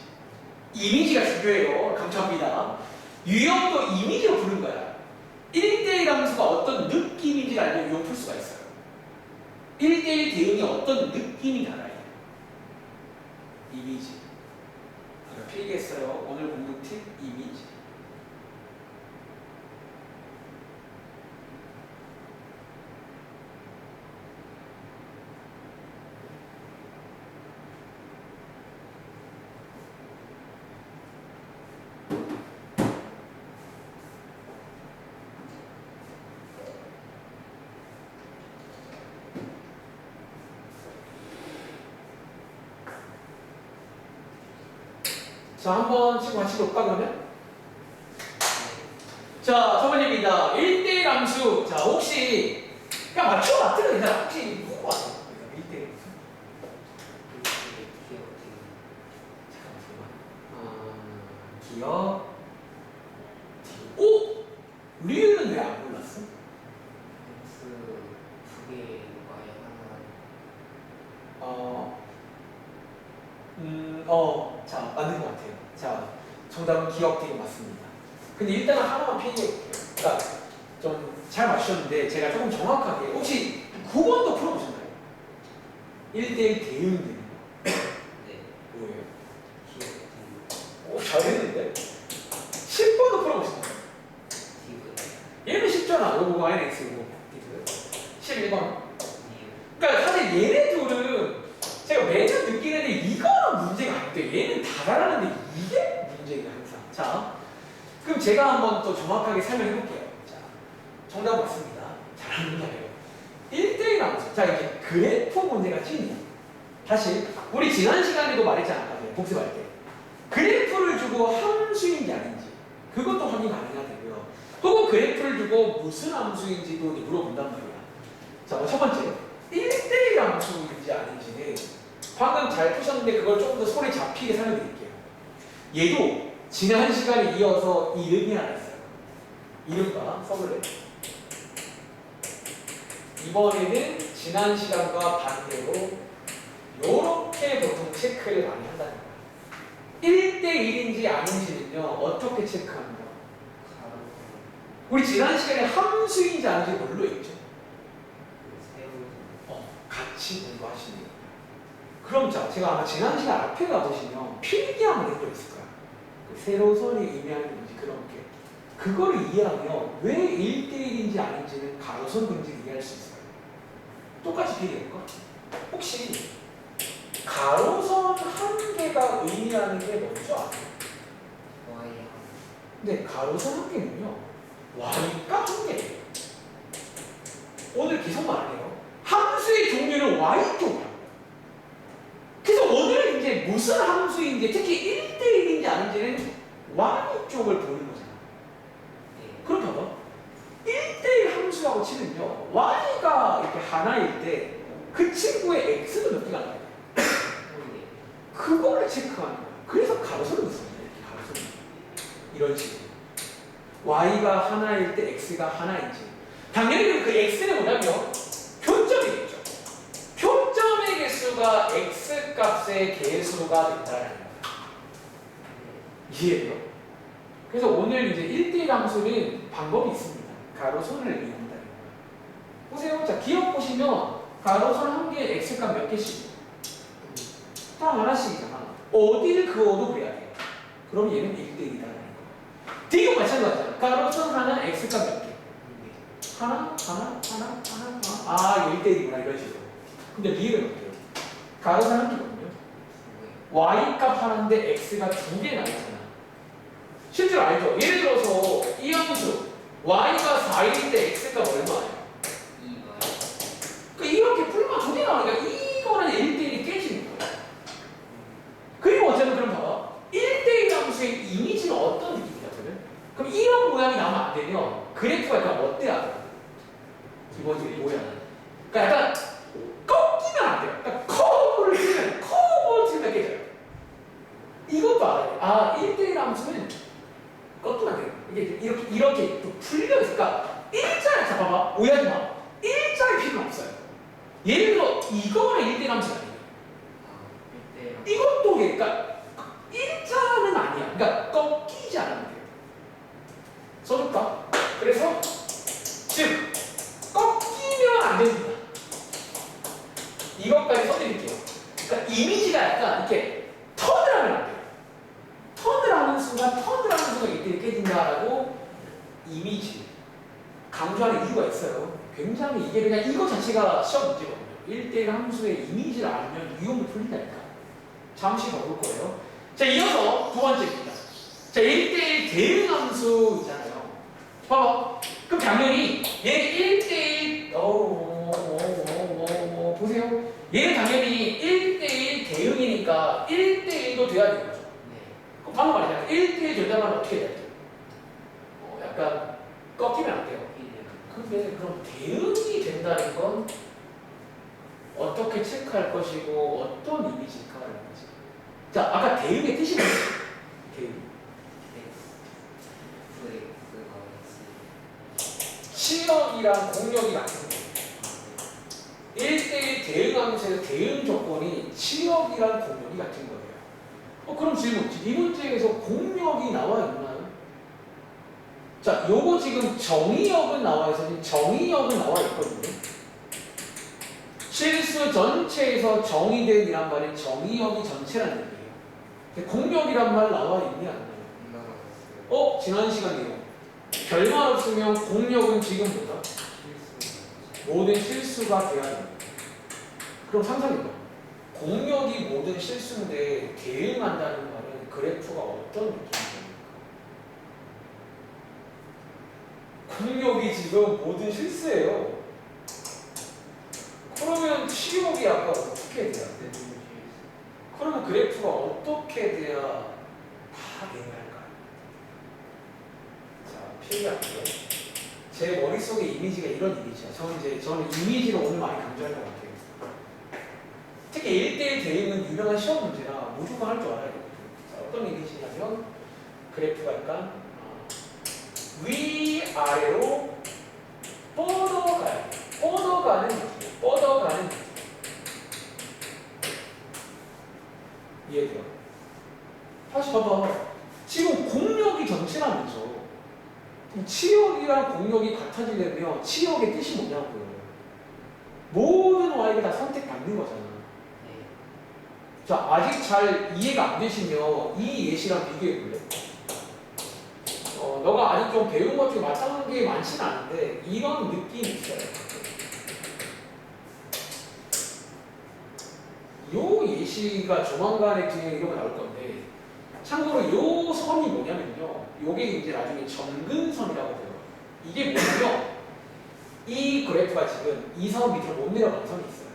이미지가 중요해요. 감사합니다. 유형도 이미지로 부른 거야. 1대1 함수가 어떤 느낌인지를 알면 유형 풀 수가 있어요. 1대1 대응이 어떤 느낌이 나라요. 이미지. 필기했어요. 오늘 공부 팁 이미지. 자, 한번 친구 같이 볼까 그러면? 자, 첫 번째입니다. 1대1 함수. 자, 혹시 그냥 맞춰봤더니 괜찮아. 혹시 누구 같아? 1대1 함수. 기억. 오! 리을은 왜 안 골랐어? 자, 맞는 것 같아요. 자, 정답은 기억 되게 맞습니다. 근데 일단은 하나만 피해볼게요. 그러니까 좀 잘 맞추셨는데 제가 조금 정확하게 혹시 9번도 풀어보셨나요? 1대1 대응되는 거. 뭐예요? 오, 잘했는데? 10번도 풀어보셨나요? 얘는 쉽잖아. 요거 YX고 11번. 그러니까 사실 얘네 둘은 제가 매년 느끼는데 이거는 문제가 안 돼. 얘는 다 잘하는데 이게 문제가 항상. 자, 그럼 제가 한번 또 정확하게 설명해 볼게요. 자, 정답 맞습니다. 잘하는 거예요. 1대1 함수. 자, 이게 그래프 문제가 찐이야. 다시 우리 지난 시간에도 말했잖아. 복습할 때. 그래프를 주고 함수인지 아닌지 그것도 확인 가능하고요. 혹은 그래프를 주고 무슨 함수인지도 물어본단 말이야. 자, 첫 번째 1대1 함수인지 아닌지는 방금 잘 푸셨는데 그걸 조금 더 손에 잡히게 설명드릴게요. 얘도 지난 시간에 이어서 이름이 하나 있어요. 이름과 써볼래? 이번에는 지난 시간과 반대로 이렇게 보통 체크를 많이 한다는 거예요. 1대1인지 아닌지는요, 어떻게 체크합니까? 우리 지난 시간에 함수인지 아닌지 뭘로 했죠? 같이 공부하시는 거예요. 그럼 자, 제가 아마 지난 시간 앞에 가보시면 필기함을 했고 있을 거야. 세로선이 의미하는 건지 그런 게. 그거를 이해하면 왜 1대1인지 아닌지는 가로선 근지를 이해할 수 있어요. 똑같이 필기해볼까? 혹시 가로선 한 개가 의미하는 게 뭔지 아세요? 근데 가로선 한 개는요, y가 한 개예요. 오늘 계속 말해요. 함수의 종류는 y쪽이야. 그래서 오늘 이제 무슨 함수인지, 특히 1대1인지 아닌지는 y쪽을 보는 거잖아. 그럼 봐봐. 1대1 함수라고 치면요, y가 이렇게 하나일 때 그 친구의 x도 몇 개가 나와요. 그거를 체크하는 거야. 그래서 가로선을 넣습니다. 이렇게 가로선. 이런 식으로. y가 하나일 때 x가 하나인지. 당연히 그 x는 뭐냐면 표점이겠죠. 표점의 개수가 x 값의 개수가 된다는 거예요. 이해해요? 그래서 오늘 이제 1대1 함수는 방법이 있습니다. 가로선을 이용한다는 거예요. 보세요. 자, 기억 보시면 가로선 한 개에 x값 몇 개씩? 딱 하나씩이잖아. 어디를 그어도 그래야 돼요. 그럼 얘는 1대1이다라는 거예요. 뒤도 마찬가지잖아. 가로선 하나 x값 몇 개? 하나. 아, 1대1이구나. 이런 식으로. 근데 리을은 어때요? 가로선 한 개거든요. y값 하나인데 x가 두 개나 있잖아. 실제로 알죠? 예를 들어서 이 함수 y가 4일 때 x값 얼마예요? 2. 이렇게 풀면 두 개 나오니까 이거는 1대1이 깨지는 거예요. 그리고 어쨌든 그럼 봐봐. 1대1 함수의 이미지는 어떤 느낌이냐면, 그럼 이런 모양이 나오면 안 되면 그래프가 약간 어때야? 기본적인 모양. 그러니까 약간 꺾이면 안 돼요. 그러니까 커브를 틀면 깨져요. 이것도 알아요. 아, 1대1 함수는 꺾이면 안 돼요. 이게 이렇게 또 풀려 있으니까 일자에 잡아봐. 오해하지 마. 일자의 필요는 없어요. 예를 들어 이거는 1대1 함수가 아니에요. 이것도 그러니까 일자는 아니야. 그러니까 꺾이지 않으면 돼요. 써줄까? 그래서 즉 꺾이면 안 됩니다. 이것까지 써드릴게요. 그러니까 이미지가 약간 이렇게 턴을 하면 안 돼요. 턴을 하는 순간 이때 깨진다라고 이미지 강조하는 이유가 있어요. 굉장히 이게 그냥 이거 자체가 시험 문제거든요. 1대1 함수의 이미지를 알면 유형도 풀린다니까. 잠시 더 볼 거예요. 자, 이어서 두 번째입니다. 자, 1대1 대응 함수 있잖아요. 봐봐. 그럼 당연히 얘 1대1 보세요. 얘는 당연히 1대1 대응이니까 1대1도 돼야 되는 거죠. 그럼 방금 말했잖아요. 1대1 전달만 어떻게 해야 돼요? 약간 꺾이면 안 돼요. 근데 그럼 대응이 된다는 건 어떻게 체크할 것이고 어떤 이미지일까라는 거지. 자, 아까 대응의 뜻이 뭐예요? 대응. 치역이랑 공역이 같은 거예요. 1대1 대응하면서 대응 조건이 치역이랑 공역이 같은 거예요. 그럼 질문, 이 문제에서 공역이 나와 있나요? 자, 요거 지금 정의역은 나와 있어요. 정의역은 나와 있거든요. 실수 전체에서 정의된 이란 말은 정의역이 전체라는 얘기예요. 근데 공역이란 말 나와 있니 안 나와요? 지난 시간이요. 별말 없으면 공역은 지금 뭐다? 모든 실수가 돼야 돼요. 그럼 상상해봐. 공역이 모든 실수인데 대응한다는 말은 그래프가 어떤 느낌입니까? 공역이 지금 모든 실수예요. 그러면 치역이 아까 어떻게 돼야 돼? 그러면 그래프가 어떻게 돼야 다 대응할까요? 자, 필요할게요. 제 머릿속에 이미지가 이런 이미지야. 저는 이미지를 오늘 많이 강조할 것 같아요. 특히 1대1 대응은 유명한 시험 문제라 무조건 할 줄 알아야 되거든요. 자, 어떤 이미지냐면 그래프가 약간 위아래로 뻗어가는 느낌. 이해돼요? 다시 봐봐. 지금 공역이 전체라면서 치역이랑 공역이 같아지려면 치역의 뜻이 뭐냐고요. 모든 y가 다 선택받는 거잖아. 자, 아직 잘 이해가 안 되시면 이 예시랑 비교해 볼래? 너가 아직 좀 배운 것 중에 마땅한 게 많지는 않은데 이런 느낌이 있어요. 요 예시가 조만간에 뒤에 이런 거 나올 건데 참고로 요 선이 뭐냐면요. 요게 이제 나중에 점근선이라고 해요. 이게 뭐냐면 이 그래프가 지금 이 선 밑으로 못 내려가는 선이 있어요.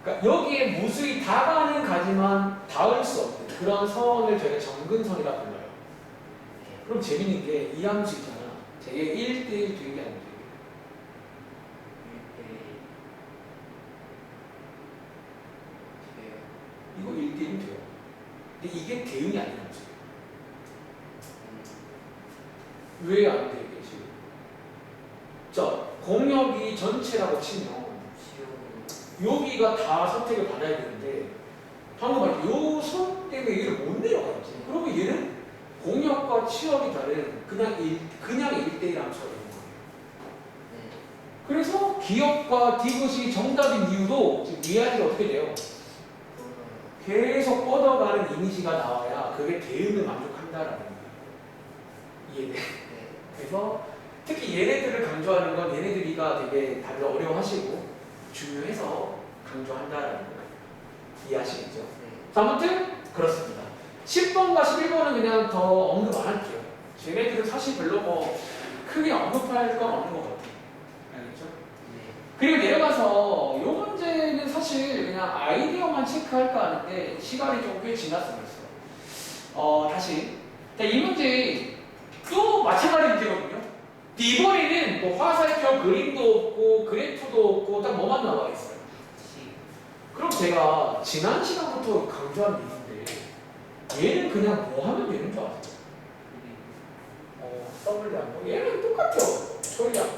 그러니까 여기에 무수히 다가는 가지만 닿을 수 없는 그런 선을 저희가 점근선이라고 불러요. 그럼 재밌는 게 이 함수 있잖아. 제게 1대1 대응이 안 돼. 이거 1대1이 돼요. 근데 이게 대응이 아닌 함수예요. 왜 안 돼, 이게 지금? 자, 공역이 전체라고 치면 여기가 다 선택을 받아야 되는데 방금 말한 요선 때문에 얘를 못 내려가지. 그러면 얘는 공역과 치역이 다른 그냥 1대1 함수가 되는 거예요. 그래서 기역과 디귿이 정답인 이유도 지금 이해하기가 어떻게 돼요? 계속 뻗어가는 이미지가 나와야 그게 대응을 만족한다라는 거예요. 이해돼? 그래서 특히 얘네들을 강조하는 건 얘네들이가 되게 다들 어려워하시고 중요해서 강조한다라는 거예요. 이해하시겠죠? 자, 아무튼 그렇습니다. 10번과 11번은 그냥 더 언급 안 할게요. 얘네들은 사실 별로 뭐 크게 언급할 건 없는 것 같아요. 알겠죠? 그리고 내려가서 이 문제는 사실 그냥 아이디어만 체크할까 하는데 시간이 좀 꽤 지났어 벌써. 다시. 자, 이 문제 또 마찬가지 문제거든요. 이번에는 뭐 화살표 그림도 없고 그래프도 없고 딱 뭐만 나와 있어요. 그럼 제가 지난 시간부터 강조한 얘기인데 얘는 그냥 뭐 하면 되는 줄 아세요? 써블리하고 얘는 똑같아요. 처리하고.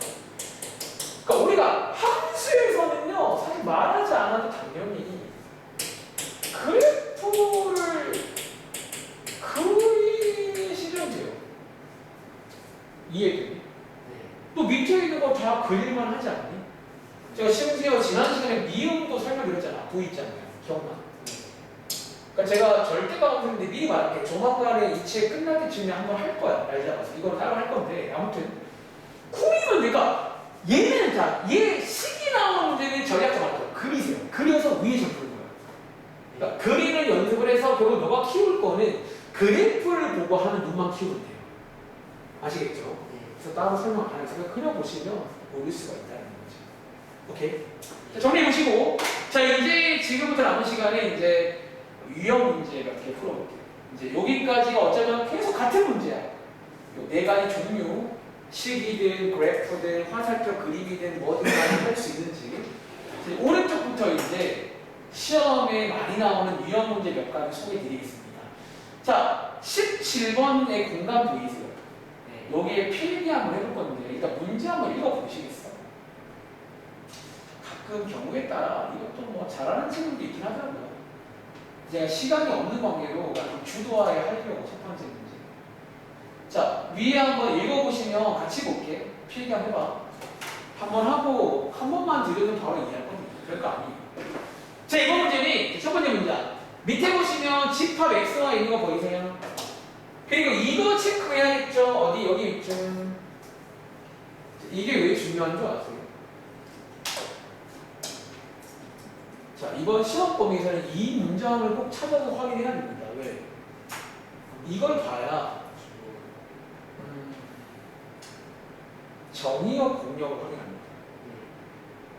그러니까 우리가 함수에서는요 사실 말하지 않아도 당연히 그래프를 그리시면 돼요. 이해되니? 또 밑에 있는 거 다 그릴만 하지 않니? 제가 심지어 지난 시간에 미음도 설명드렸잖아. V 있잖아요. 기억나? 그러니까 제가 절대가 없는데 미리 말할게. 조만간에 이 책 끝날 때쯤에 한번 할 거야. 날 잡아서. 이걸 따로 할 건데 아무튼 쿠리면 내가 얘는 얘 식이 나오는 문제는 전략적 맞죠. 그리세요. 그려서 위에 적는 거야. 그러니까 그리는 연습을 해서 결국 너가 키울 거는 그래프를 보고 하는 눈만 키우면 돼요. 아시겠죠? 그래서 따로 설명 안 해서 그려보시면 모를 수가 있다는 거죠. 오케이? 자, 정리해보시고 자 이제 지금부터 남은 시간에 이제 유형 문제 몇 개 풀어볼게요. 이제 여기까지가 어쩌면 계속 같은 문제야. 요 네 가지 종류, 식이든 그래프든 화살표 그림이든 뭐든 간에 할 수 있는지. 이제 오른쪽부터 이제 시험에 많이 나오는 유형 문제 몇 가지 소개해드리겠습니다. 자, 17번의 공감 보이세요? 네. 여기에 필기 한번 해볼 건데 일단 문제 한번 읽어보시겠어요? 가끔 경우에 따라 이것도 뭐 잘하는 친구도 있긴 하더라고요. 제가 시간이 없는 관계로 좀 주도하에 하려고 첫 번째 문제. 자, 위에 한번 읽어보시면 같이 볼게. 필기 한번 해봐. 한번 하고 한 번만 들으면 바로 이해할 겁니다. 별거 아니에요. 자, 이번 문제는 첫 번째 문제. 밑에 보시면 집합 x가 있는 거 보이세요? 그리고 이거 체크해야겠죠. 어디 여기 있죠. 이게 왜 중요한 줄 아세요? 자, 이번 시험 범위에서는 이 문장을 꼭 찾아서 확인해야 됩니다. 왜? 이걸 봐야 정의역 공역을 확인합니다.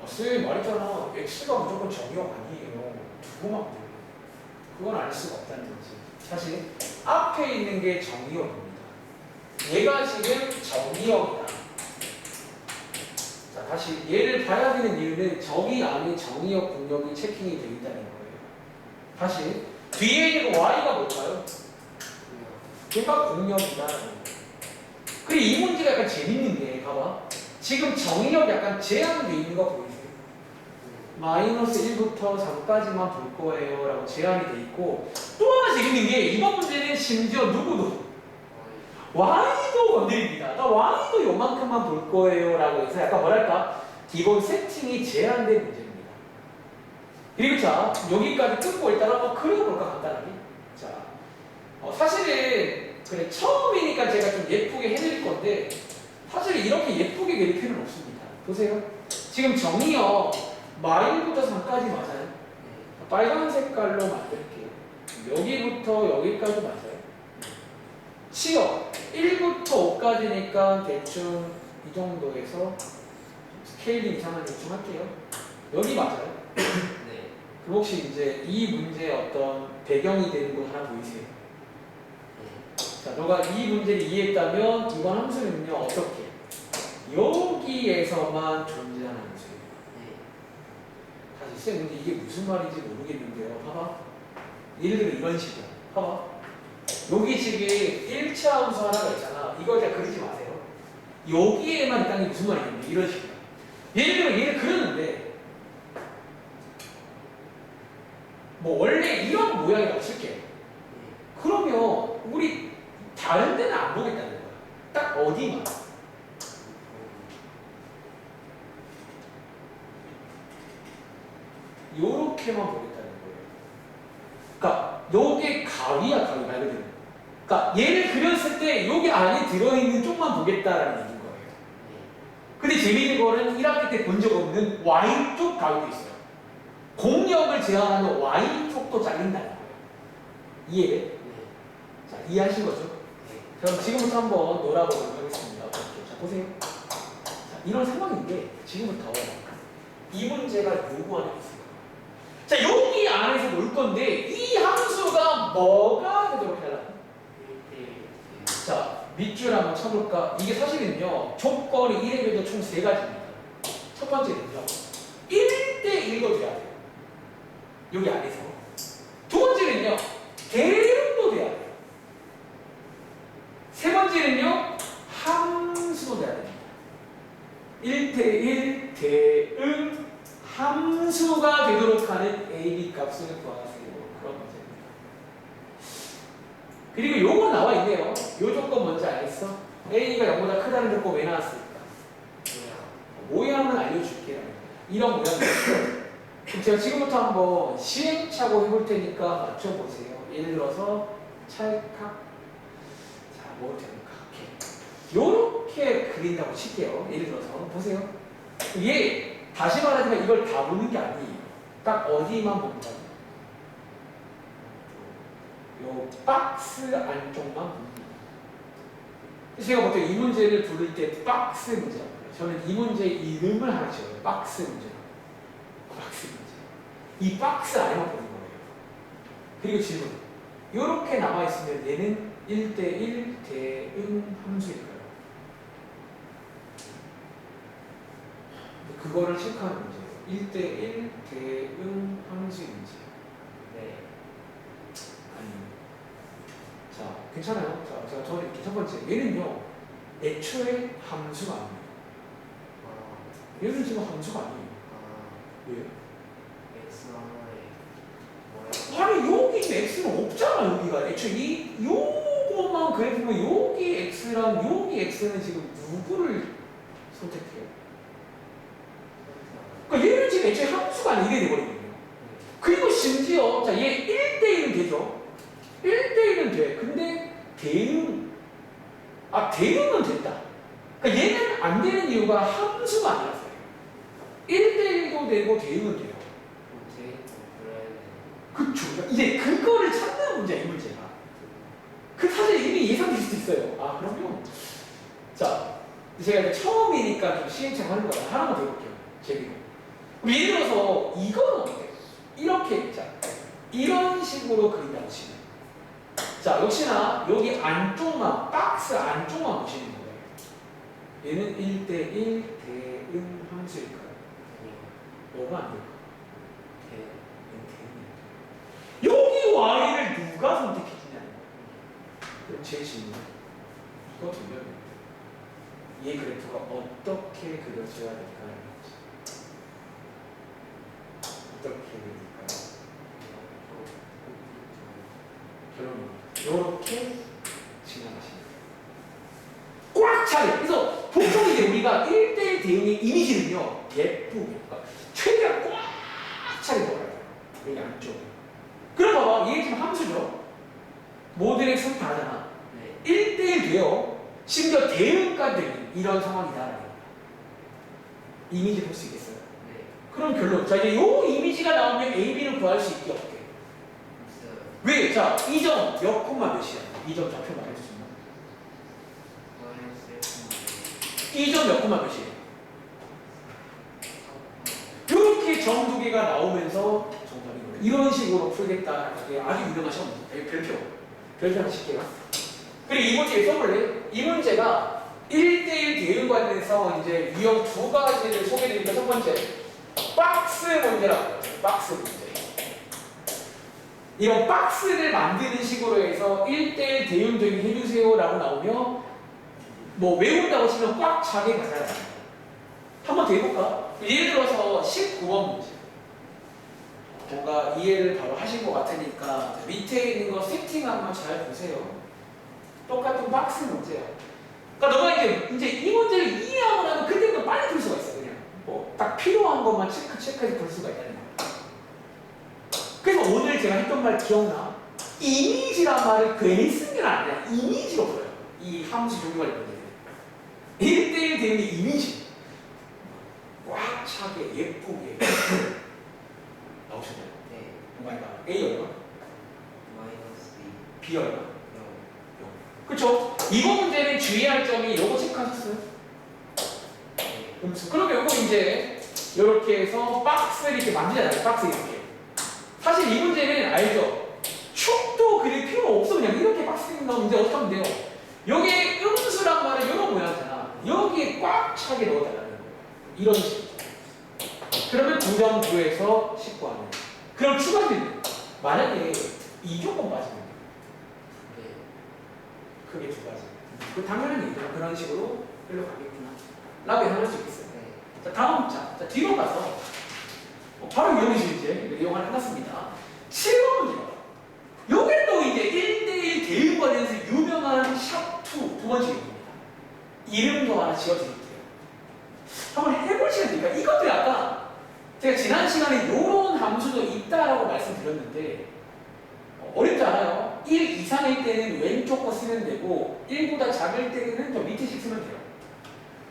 쌤 말했잖아. x가 무조건 정의역 아니에요. 두고만 돼요. 그건 알 수가 없다는 거지. 사실 앞에 있는 게 정의역입니다. 얘가 지금 정의역이다. 자, 다시 얘를 봐야 되는 이유는 정의 안에 정의역 공역이 체킹이 되어 있다는 거예요. 다시 뒤에 있는 y가 뭘까요? 얘가 공역이다라는 거예요. 그리고 이 문제가 약간 재밌는 게 봐봐. 지금 정의역 약간 제한되어 있는 거 보이세요? 마이너스 1부터 3까지만 볼 거예요 라고 제한이 돼 있고 또 하나 재밌는 게 이번 문제는 심지어 누구도 y도 건드립니다. 나 y도 요만큼만 볼 거예요 라고 해서 약간 뭐랄까 기본 세팅이 제한된 문제입니다. 그리고 자 여기까지 끊고 일단 한번 그려볼까 간단하게. 자 사실은 그래 처음이니까 제가 좀 예쁘게 해드릴 건데 사실 이렇게 예쁘게 그릴 필요는 없습니다. 보세요. 지금 정의역 마일부터 3까지 맞아요. 빨간 색깔로 만들게요. 여기부터 여기까지 맞아요. 치역 1부터 5까지니까 대충 이 정도에서 스케일링 이상한 대충 할게요. 여기 맞아요. 네. 그럼 혹시 이제 이 문제의 어떤 배경이 되는 곳 하나 보이세요? 자, 너가 이 문제를 이해했다면 이번 함수는요 어떻게? 여기에서만 존재하는 함수예요. 다시 쌤 근데 이게 무슨 말인지 모르겠는데요. 봐봐. 예를 들어 이런 식이야. 봐봐. 여기 지금 1차 함수 하나가 있잖아. 이걸 그냥 그리지 마세요. 여기에만 있다는 게 무슨 말이겠냐. 이런 식이야. 예를 들어 얘를 그렸는데 뭐 원래 이런 모양이라고 칠게요. 그러면 우리 다른 데는 안 보겠다는 거야. 딱 어디만. 요렇게만 보겠다는 거예요. 그러니까 요게 가위야 가위 말 그대로. 그러니까 얘를 그렸을 때 여기 안에 들어있는 쪽만 보겠다라는 얘기인 거예요. 근데 재미있는 거는 1학기 때 본 적 없는 Y쪽 가위도 있어요. 공역을 제한하면 Y쪽도 잘린다는 거예요. 이해? 자, 이해하신 거죠? 그럼 지금부터 한번 놀아보도록 하겠습니다. 자, 보세요. 자, 이런 상황인데 지금부터 이 문제가 요구하는 게 있어요. 자, 여기 안에서 놀 건데 이 함수가 뭐가 되도록 해달라? 자, 밑줄 한번 쳐볼까? 이게 사실은요 조건이 1의 총 3가지입니다. 첫 번째는요 1대1로 돼야 돼요. 여기 안에서. 두 번째는요 대응도 돼야 돼요. 세 번째는요 함수도 돼야 됩니다. 1대1 대응 함수가 되도록 하는 a, b 값을 구하세요. 그런 문제입니다. 그리고 요거 나와 있네요. 요 조건 뭔지 알겠어? a가 0보다 크다는 조건 왜 나왔을까? 모양은 알려줄게요. 이런 모양이에요. 그럼 제가 지금부터 한번 시행착오 해볼 테니까 맞춰보세요. 예를 들어서 찰칵. 자, 뭐 됩니까? 요렇게 그린다고 칠게요. 예를 들어서 보세요. 얘 다시 말하지만 이걸 다 보는 게 아니에요. 딱 어디만 본다. 요 박스 안쪽만 봅니다. 제가 보통 이 문제를 부를 때 박스 문제라고 해요. 저는 이 문제의 이름을 하나 지어요. 박스 문제라고. 박스 문제. 이 박스 안에만 보는 거예요. 그리고 질문. 이렇게 남아있으면 얘는 1대1 대응 함수일까요? 그거를 체크하는 문제예요. 1대1 대응 함수인지 네. 아니면 자 괜찮아요. 자 저는 이렇게 첫 번째 얘는요 애초에 함수가 아니에요. 아, 얘는 지금 함수가 아니에요. 아, 왜? X 하나에 뭐야? 아니 여기 x는 없잖아. 여기가 애초에 요것만 그래프면 여기 x랑 여기 x는 지금 누구를 선택해요? 그러니까 얘는 지금 애초에 함수가 아니게 돼버리거든요. 그리고 심지어 자얘 1대1은 되죠. 1대1은 돼. 근데 대응은 됐다. 그러니까 얘는 안 되는 이유가 함수가 아니라서요. 1대1도 되고 대응은 돼요. 제이도 그래야 돼. 그쵸. 그러니까 이제 그거를 찾는 문제야, 이 문제가. 그 사실 이미 예상될 수도 있어요. 아, 그럼요. 자, 제가 이제 처음이니까 좀 시행착오 하는 거야. 하나만 더 해볼게요. 재미로. 그럼 예를 들어서 이거는 어때요? 이렇게, 자, 이런 식으로 그린다고 치면. 자, 역시나 여기 안쪽만, 박스 안쪽만 보시는 거예요. 얘는 1대1 대응 함수일까요? 아니요. 뭐가 안 될까? 대. 여기 y를 누가 선택해주냐는 거예요. 그럼 제 질문은 이거 들려면 이 그래프가 어떻게 그려져야 될까요? 어떻게 그릴까요? 결론은 이렇게 지나가시는 거예요. 꽉 차게. 그래서 보통 이제 우리가 1대1 대응의 이미지는요 예쁘게 그러니까 최대한 꽉 차게 넣어야 돼요. 여기 안쪽에. 그럼 봐봐 이게 지금 함수죠. 모든 x는 다르잖아. 네. 1대1 돼요. 심지어 대응까지 되는 이런 상황이다라는 거야. 이미지 볼 수 있겠어요? 네. 그럼 결론. 자 이제 요 이미지가 나오면 A, B를 구할 수 있게 없게. 있어요. 왜? 자, 이 점 몇 콤마 몇이야? 이 점 좌표 말해줄 수 있나? 마이너스 1,5. 이 점 몇 콤마 몇이에요? 이렇게 점 두 개가 나오면서 정답인 거예요. 이런 식으로 풀겠다. 이게 아주 유명한 시험 문제. 별표 하나 칠게요. 그리고 이 문제 써볼래? 이 문제가 1대1 대응 관련해서 이제 유형 두 가지를 소개드리니까 첫 번째, 박스 문제라고 해요. 박스 문제. 이런 박스를 만드는 식으로 해서 1대1 대응 대응 해주세요라고 나오면 뭐 외운다고 치면 꽉 차게 가잖아요. 한번 더 해볼까? 예를 들어서 19번 문제. 뭔가 이해를 바로 하신 것 같으니까 밑에 있는 거 세팅 한번 잘 보세요. 똑같은 박스 문제야. 그러니까 너가 이제 이 문제를 이해하고 나면 그때부터 빨리 풀 수가 있어. 그냥 뭐 딱 필요한 것만 체크해서 풀 수가 있다는 거야. 그래서 오늘 제가 했던 말 기억나? 이미지란 말을 괜히 쓴 게 아니라 이미지로 풀어요. 이 함수 조기 관련 문제는 1대1 대응의 이미지. 꽉 차게 예쁘게 나오셨나요? 네. 얼마나? A 얼마? 마이너스 B 얼마? 0. 그쵸? 이거 문제는 주의할 점이 요거 체크하셨어요? 네. 음수. 그러면 요거 이제 이렇게 해서 박스를 이렇게 만지잖아요. 박스 이렇게. 사실 이 문제는 알죠? 축도 그릴 필요 없어. 그냥 이렇게 박스 나오면 이제 어떻게 하면 돼요? 여기에 음수란 말은 이런 모양이잖아. 여기에 꽉 차게 넣어달라는 거예요. 이런 식으로. 그러면 9점 9에서 19하네. 그럼 추가되는 만약에 이 조건 빠지면 돼요. 네. 크게 두 가지. 그 당연한 얘기죠. 그런 식으로 흘러가겠구나. 라고 예상할 수 있겠어요. 네. 자, 다음 자 뒤로 가서 바로 이용이죠. 이제 이용 하나 해놨습니다. 7번 문제가 요게 또 이제 1대1 대응 관련해서 유명한 샵2 두 번째 얘기입니다. 이름도 하나 지어드릴게요. 한번 해볼 시간 되니까 이것도 약간 제가 지난 시간에 요런 함수도 있다라고 말씀드렸는데 어렵지 않아요. 1 이상일 때는 왼쪽 거 쓰면 되고 1보다 작을 때는 저 밑에씩 쓰면 돼요.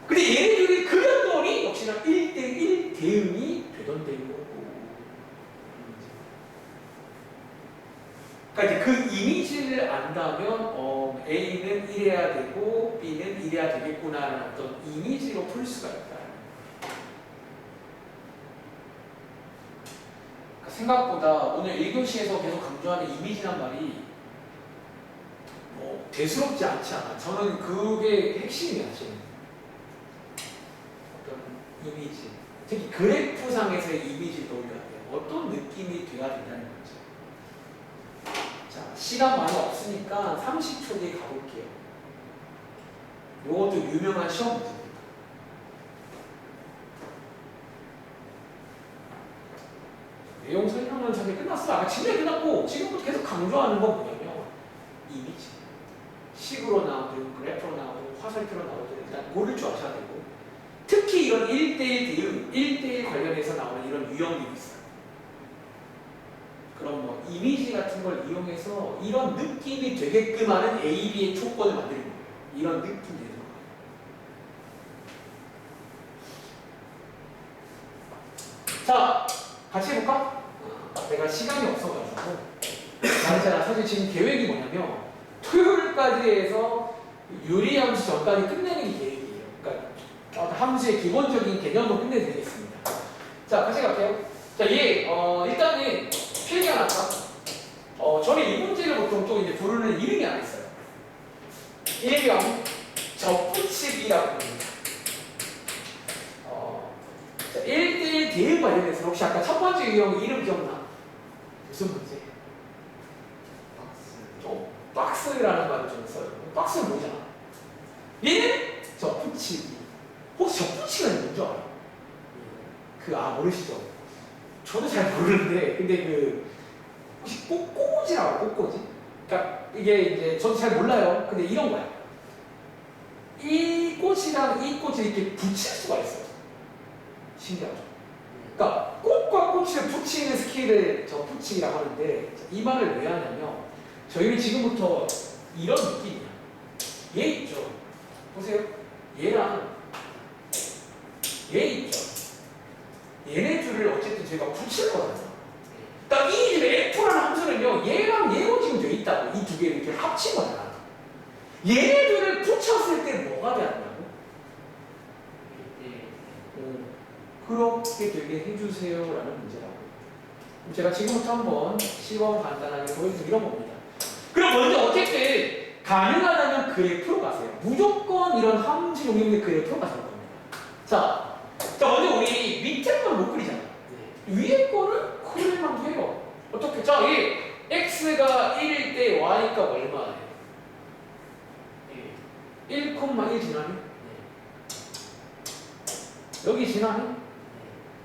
근데 얘네들이 그렸더니 역시나 1대1 대응이 되던 대응이었고 그러니까 이제 그 이미지를 안다면 A는 이래야 되고 B는 이래야 되겠구나라는 어떤 이미지로 풀 수가 있다. 그러니까 생각보다 오늘 1교시에서 계속 강조하는 이미지란 말이 대수롭지 않지 않아. 저는 그게 핵심이야 지금. 어떤 이미지, 특히 그래프상에서의 이미지를 떠올려야 돼요. 어떤 느낌이 돼야 된다는 거죠. 자, 시간 많이 없으니까 30초 뒤에 가볼게요. 이것도 유명한 시험 문제입니다. 내용 설명은 사실 끝났어요. 아까 진짜 끝났고 지금부터 계속 강조하는 건 뭐냐면 이미지. 식으로 나오든 그래프로 나오든 화살표로 나오든 일단 고를 줄 아셔야 되고, 특히 이런 1대1 대응, 1대1 관련해서 나오는 이런 유형들이 있어요. 그럼 뭐 이미지 같은 걸 이용해서 이런 느낌이 되게끔 하는 A, B의 조건을 만드는 거예요. 이런 느낌이 되는 거예요. 자, 같이 해볼까? 내가 시간이 없어가지고. 자, 사실 지금 계획이 뭐냐면 토요일까지 해서 유리함수 전까지 끝내는 게 계획이에요. 그러니까 함수의 기본적인 개념도 끝내드리겠습니다. 자, 같이 갈게요. 자, 일단은 필기 하나 할까? 저는 이 문제를 보통 또 이제 부르는 이름이 하나 있어요. 일명 접붙이기라고 합니다. 1대1 대응 관련해서 혹시 아까 첫 번째 유형 이름 기억나? 무슨 문제? 박스라는 말을 좀 써요. 박스는 뭐잖아? 얘는 접붙이기. 혹시 접붙이기가 뭔지 알아요? 모르시죠? 저도 잘 모르는데, 근데 혹시 꽃꽂이라고, 꽃꽂이? 그러니까 이게 이제 저도 잘 몰라요. 근데 이런 거야. 이 꽃이랑 이 꽃을 이렇게 붙일 수가 있어요. 신기하죠? 그러니까 꽃과 꽃을 붙이는 스킬을 접붙이기라고 하는데, 이 말을 왜 하냐면 저희는 지금부터 이런 느낌이야. 얘 있죠? 보세요. 얘랑 얘 있죠? 얘네 둘을 어쨌든 저희가 붙일 거잖아요. 그러니까 이 F라는 함수는요, 얘랑 얘로 지금 돼 있다고. 이 두 개를 이렇게 합친 거잖아. 얘네 둘을 붙였을 때 뭐가 되었냐고? 그렇게 되게 해주세요라는 문제라고. 그럼 제가 지금부터 한번 시범 간단하게 보여드리러 봅니다. 그럼 먼저 어쨌든 가능하다면 그래프로 가세요. 무조건 이런 함수 용역의 그래프로 가실 겁니다. 자, 먼저 우리 밑에 걸 못 그리잖아. 위에 거를 그릴만 해요. 어떻게? 자, 이 x가 1일 때 y가 얼마예요? 1,1 지나네? 여기 지나네?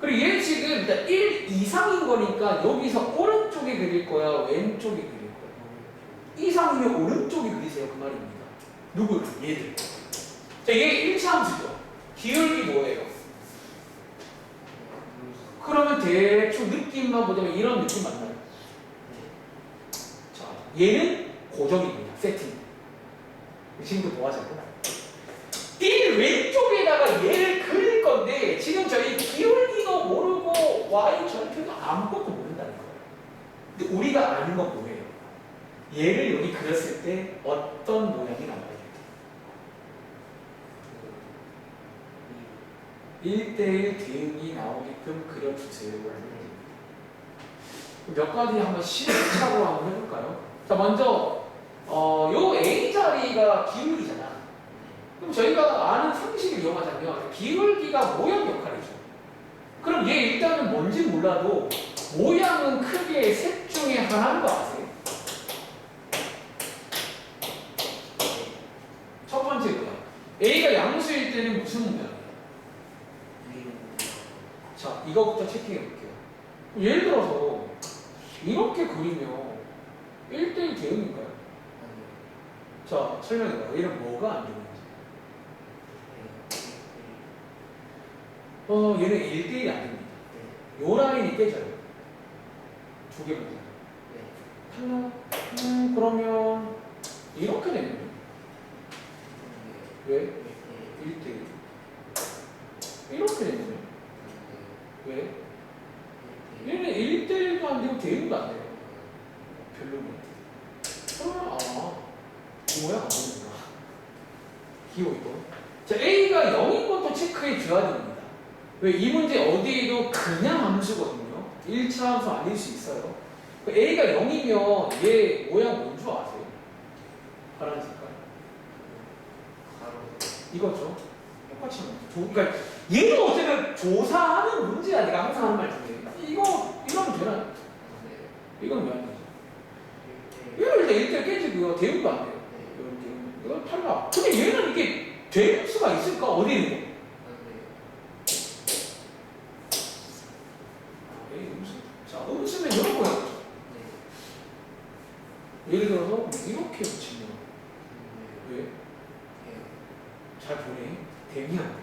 그리고 얘 지금 일단 1 이상인 거니까 여기서 오른쪽에 그릴 거야, 왼쪽에 그릴 거야? 이상이면 오른쪽에 그리세요, 그 말입니다. 누구를? 얘들. 자, 얘 1차 함수죠. 기울기 뭐예요? 그러면 대충 느낌만 보자면 이런 느낌 맞나요? 자, 얘는 고정입니다. 세팅. 지금부터 뭐 하자고? 1 왼쪽에다가 얘를 그릴 건데 지금 저희 기울기도 모르고 y 절표도 아무것도 모른다는 거예요. 근데 우리가 아는 건 뭐예요? 얘를 여기 그렸을 때 어떤 모양이 나와요? 1대1 대응이 나오게끔 그려주세요. 몇 가지 한번 시행착오로 한번 해볼까요? 자, 먼저 요 A 자리가 기울기잖아. 그럼 저희가 아는 상식을 이용하자면 기울기가 모양 역할이죠. 그럼 얘 일단은 뭔지 몰라도 모양은 크게 셋 중에 하나인 거 아세요? 첫 번째 뭐야? A가 양수일 때는 무슨 모양이에요? 자, 이거부터 체크해 볼게요. 예를 들어서 이렇게 그리면 1대1 대응인가요? 자, 설명해봐요. 얘는 뭐가 안 되는지. 얘는 1대1이 안 됩니다. 요 라인이 깨져요. 두 개만 돼요. 그러면 이렇게 되면 왜? 1대1. 이렇게 되면 왜? 얘는 1대1도 안 되고 대응도 안 돼요. 별로네. 그러면 뭐야? 안 되는구나. 기호 이거. 자, A가 0인 것도 체크해 줘야 됩니다. 왜? 이 문제 어디에도 그냥 함수거든요. 1차 함수 아닐 수 있어요. A가 0이면 얘 모양 뭔 줄 아세요? 파란 색깔. 가로. 이거죠. 똑같이 그러니까 얘도 어쨌든 조사하는 문제야. 내가 항상 하는 말 중에. 이러면 되나? 네. 이건 왜안 되지? 1대1. 이거 일단 1대 깨지고요. 대응도 안 돼요. 이건 탈락. 근데 얘는 이게 될 수가 있을까? 어디에 있는 거? 자, 음수면 이런 모양이죠. 예를 들어서 이렇게 붙이면 왜? 잘 보네. 대응이 안 돼.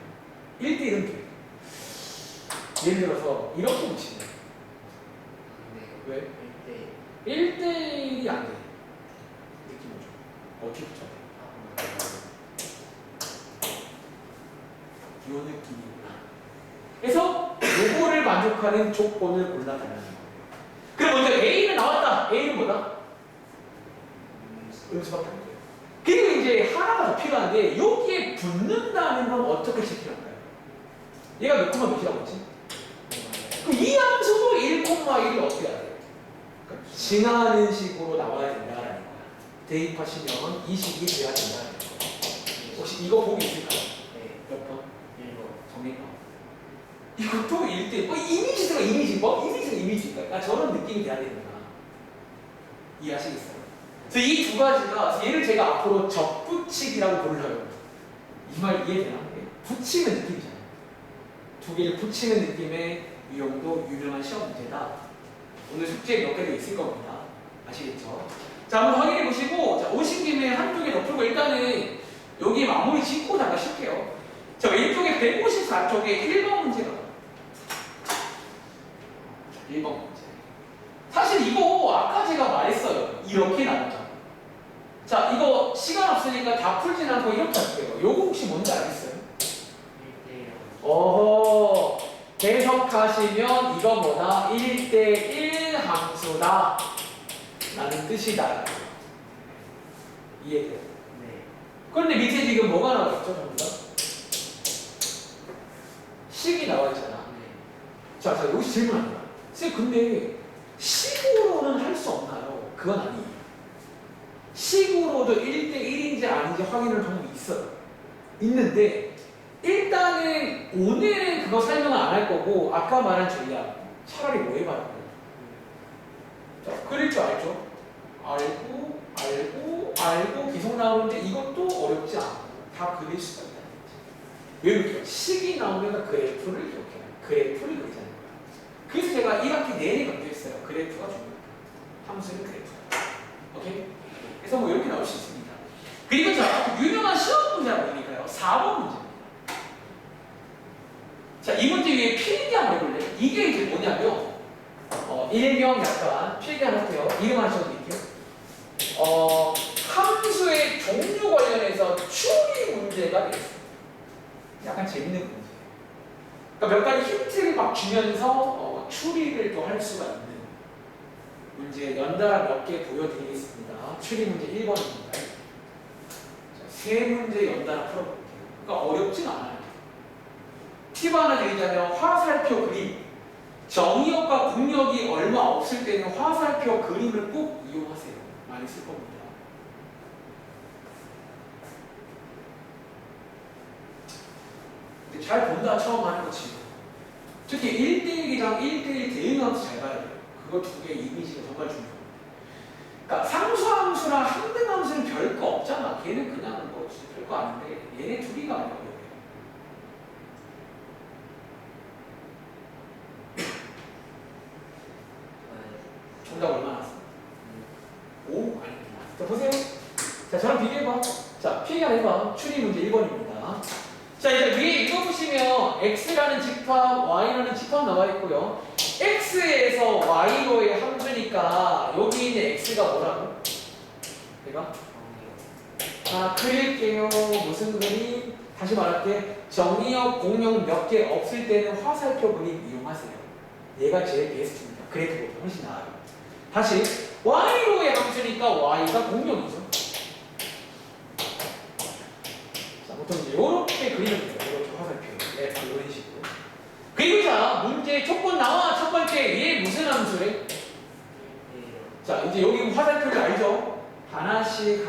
1대1은 돼. 예를 들어서 이렇게 붙이면 왜? 1대1이 안 돼. 느낌 오죠? 어떻게 붙여야 돼? 이 느낌이구나. 그래서 요거를 만족하는 조건을 골라달라는 거예요. 그럼 먼저 A는 나왔다. A는 뭐다? 음수밖에 안 돼요. 그리고 이제 하나가 더 필요한데 여기에 붙는다는 건 어떻게 체크할까요? 얘가 몇 콤마 몇이라고 했지? 그럼 이 함수도 1,1을 어떻게 해야 돼요? 그러니까 지나는 식으로 나와야 된다라는 거야. 대입하시면 이 식이 돼야 된다는 거예요. 혹시 이거 보기 있을까요? 몇 번? 1번. 정리가. 이것도 1대 이미지가 이미지인가? 이미지가 이미지인가? 저런 느낌이 돼야 되는구나. 이해하시겠어요? 그래서 이 두 가지가 얘를 제가 앞으로 접붙이기라고 불러요. 이 말 이해되나? 붙이는 느낌이잖아요. 두 개를 붙이는 느낌의 유형도 유명한 시험 문제다. 오늘 숙제 몇 개도 있을 겁니다. 아시겠죠? 자, 한번 확인해 보시고, 자, 오신 김에 한두 개 더 풀고 일단은 여기 마무리 짓고 잠깐 쉴게요. 자, 왼쪽에 154쪽에 1번 문제가 1번 문제. 사실 이거 아까 제가 말했어요. 이렇게 나온다. 자, 이거 시간 없으니까 다 풀진 않고 이렇게 할게요. 요거 혹시 뭔지 알겠어요? 1대1. 어허, 해석하시면 이거 뭐다? 1대1 함수다 라는 뜻이다. 이해돼요? 네. 그런데 밑에 지금 뭐가 나와 있죠? 전부 다? 식이 나와 있잖아. 자, 여기서 질문합니다. 쌤, 근데 식으로는 할 수 없나요? 그건 아니에요. 식으로도 1대1인지 아닌지 확인할 방법이 있어요. 있는데 일단은 오늘은 그거 설명을 안 할 거고 아까 말한 전략 차라리 뭐 해봐요? 자, 그릴 줄 알죠? 알고 계속 나오는데 이것도 어렵지 않고 다 그릴 수가 있다는 거지. 왜 이렇게 식이 나오면 그래프를 기억해요. 그래프를 그리자는 거야. 그래서 제가 1학기 내내 강조했어요. 그래프가 중요하다. 함수는 그래프다. 오케이? 그래서 뭐 이렇게 나올 수 있습니다. 그리고 자, 유명한 시험 문제가 뭐니까요? 4번 문제입니다. 자, 이 문제 위에 필기 한번 해볼래요? 이게 이제 뭐냐면 일명 약간 필기 하나 할게요. 이름 하나 적어드릴게요. 함수의 종류 관련해서 추리 문제가 되겠습니다. 약간 재밌는 문제예요. 그러니까 몇 가지 힌트를 막 주면서 추리를 또 할 수가 있는 문제 연달아 몇 개 보여드리겠습니다. 추리 문제 1번입니다. 세 문제 연달아 풀어볼게요. 그러니까 어렵진 않아요. 팁 하나 드리자면 화살표 그림. 정의역과 공역이 얼마 없을 때는 화살표 그림을 꼭 이용하세요. 많이 쓸 겁니다. 근데 잘 본다 처음 하는 거 치고. 특히 1대1이랑 1대1 대응함수 잘 봐야 돼요. 그거 두 개의 이미지가 정말 중요해요. 그러니까 상수함수랑 항등함수는 별거 없잖아. 걔는 그냥 뭐 별거 아닌데 얘네 둘이가 어려워요. 정답 얼마 나왔어? 5? 아닙니다. 자, 보세요. 자, 저랑 비교해봐. 자, 필기 하나 해봐. 추리 문제 1번입니다. 자, 이제 위에 읽어보시면 x라는 집합, y라는 집합 나와 있고요. x에서 y로의 함수니까 여기 있는 x가 뭐라고? 내가? 그릴게요. 무슨 그림? 다시 말할게. 정의역, 공역 몇 개 없을 때는 화살표 그림 이용하세요. 얘가 제일 베스트입니다. 그래프보다 훨씬 나아요. 다시 y로의 함수니까 y가 공역이죠. 자, 보통 이제 이렇게 그리면 돼요. 이렇게 화살표. 네, 이런 식으로. 그리고 자, 문제 조건 나와. 첫 번째, 얘 무슨 함수래? 자, 이제 여기 화살표를 알죠? 하나씩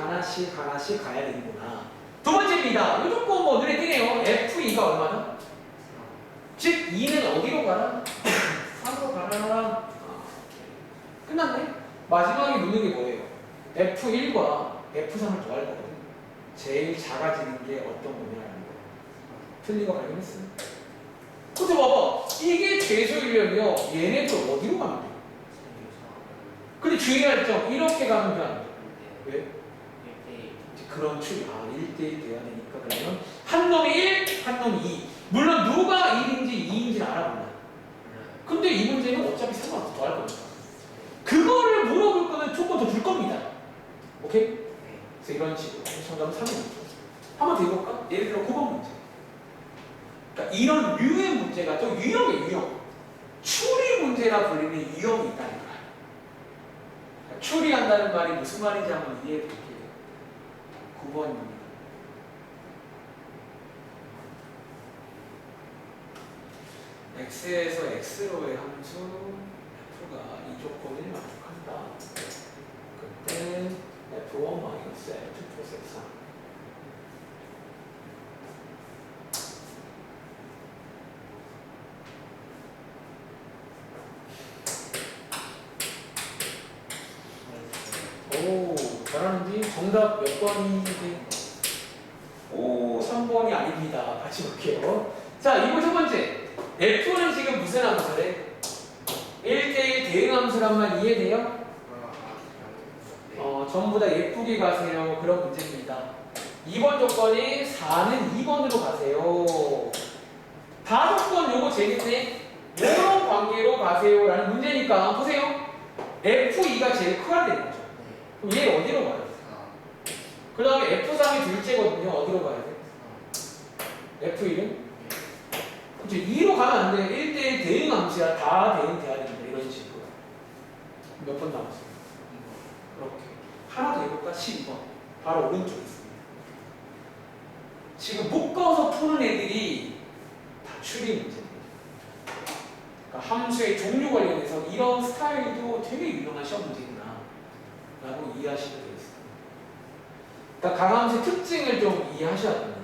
가야 되는구나. 두 번째입니다. 무조건 뭐 눈에 띄네요. F2가 얼마나? 즉 2는 어디로 가라? 3으로 가라. 끝났네. 마지막에 묻는 게 뭐예요? F1과 F3을 더할 거거든. 제일 작아지는 게 어떤 거냐라는 거. 틀린 거 발견했어요? 그죠? 봐봐. 이게 최소이려면 얘네들 어디로 가면 돼? 근데 주의할 점 이렇게 가면 돼, 안 돼? 왜? 1대1. 그런 추리. 1대1 돼야 되니까 그러면 한 놈이 1, 한 놈이 2. 물론 누가 1인지 2인지는 알아볼라. 근데 이 문제는 어차피 상관없어. 더 할 거니까. 그거를 물어볼 거면 조금 더 줄 겁니다. 오케이? 그래서 이런 식으로 정답은 3이죠. 한번 더 해볼까? 예를 들어 9번 문제. 그러니까 이런 류의 문제가 또 유형이에요. 유형. 추리 문제라 불리는 유형이 있다는 거야. 그러니까 추리한다는 말이 무슨 말인지 한번 이해해 볼게요. 9번입니다. x에서 x로의 함수 f가 이 조건을 만족한다. 그때 f1 마이너스 f2 플러스 x3. 오, 잘하는지? 정답 몇 번인지? 오, 3번이 아닙니다. 같이 볼게요. 자, 이거 첫 번째. F는 지금 무슨 함수래? 1대1 대응함수란 말 이해돼요? 전부 다 예쁘게 가세요. 그런 문제입니다. 2번 조건이 4는 2번으로 가세요. 다 조건 요거 재밌네. 요런 관계로 가세요. 라는 문제니까 보세요. F2가 제일 커야 되는 거죠. 그럼 얘 어디로 가요? 그 다음에 F3이 둘째거든요. 어디로 가야 돼? F1은? 그쵸, 2로 가면 안 돼. 1대1 대응 함수야. 다 대응돼야 된다. 이런 식으로. 몇 번 남았어요? 그렇게. 하나 더 해볼까? 12번. 바로 오른쪽에 있습니다. 지금 묶어서 푸는 애들이 다 추리 문제입니다. 그러니까 함수의 종류 관련해서 이런 스타일도 되게 유명한 시험 문제구나. 라고 이해하시면 되겠습니다. 그러니까 강함수의 특징을 좀 이해하셔야 됩니다.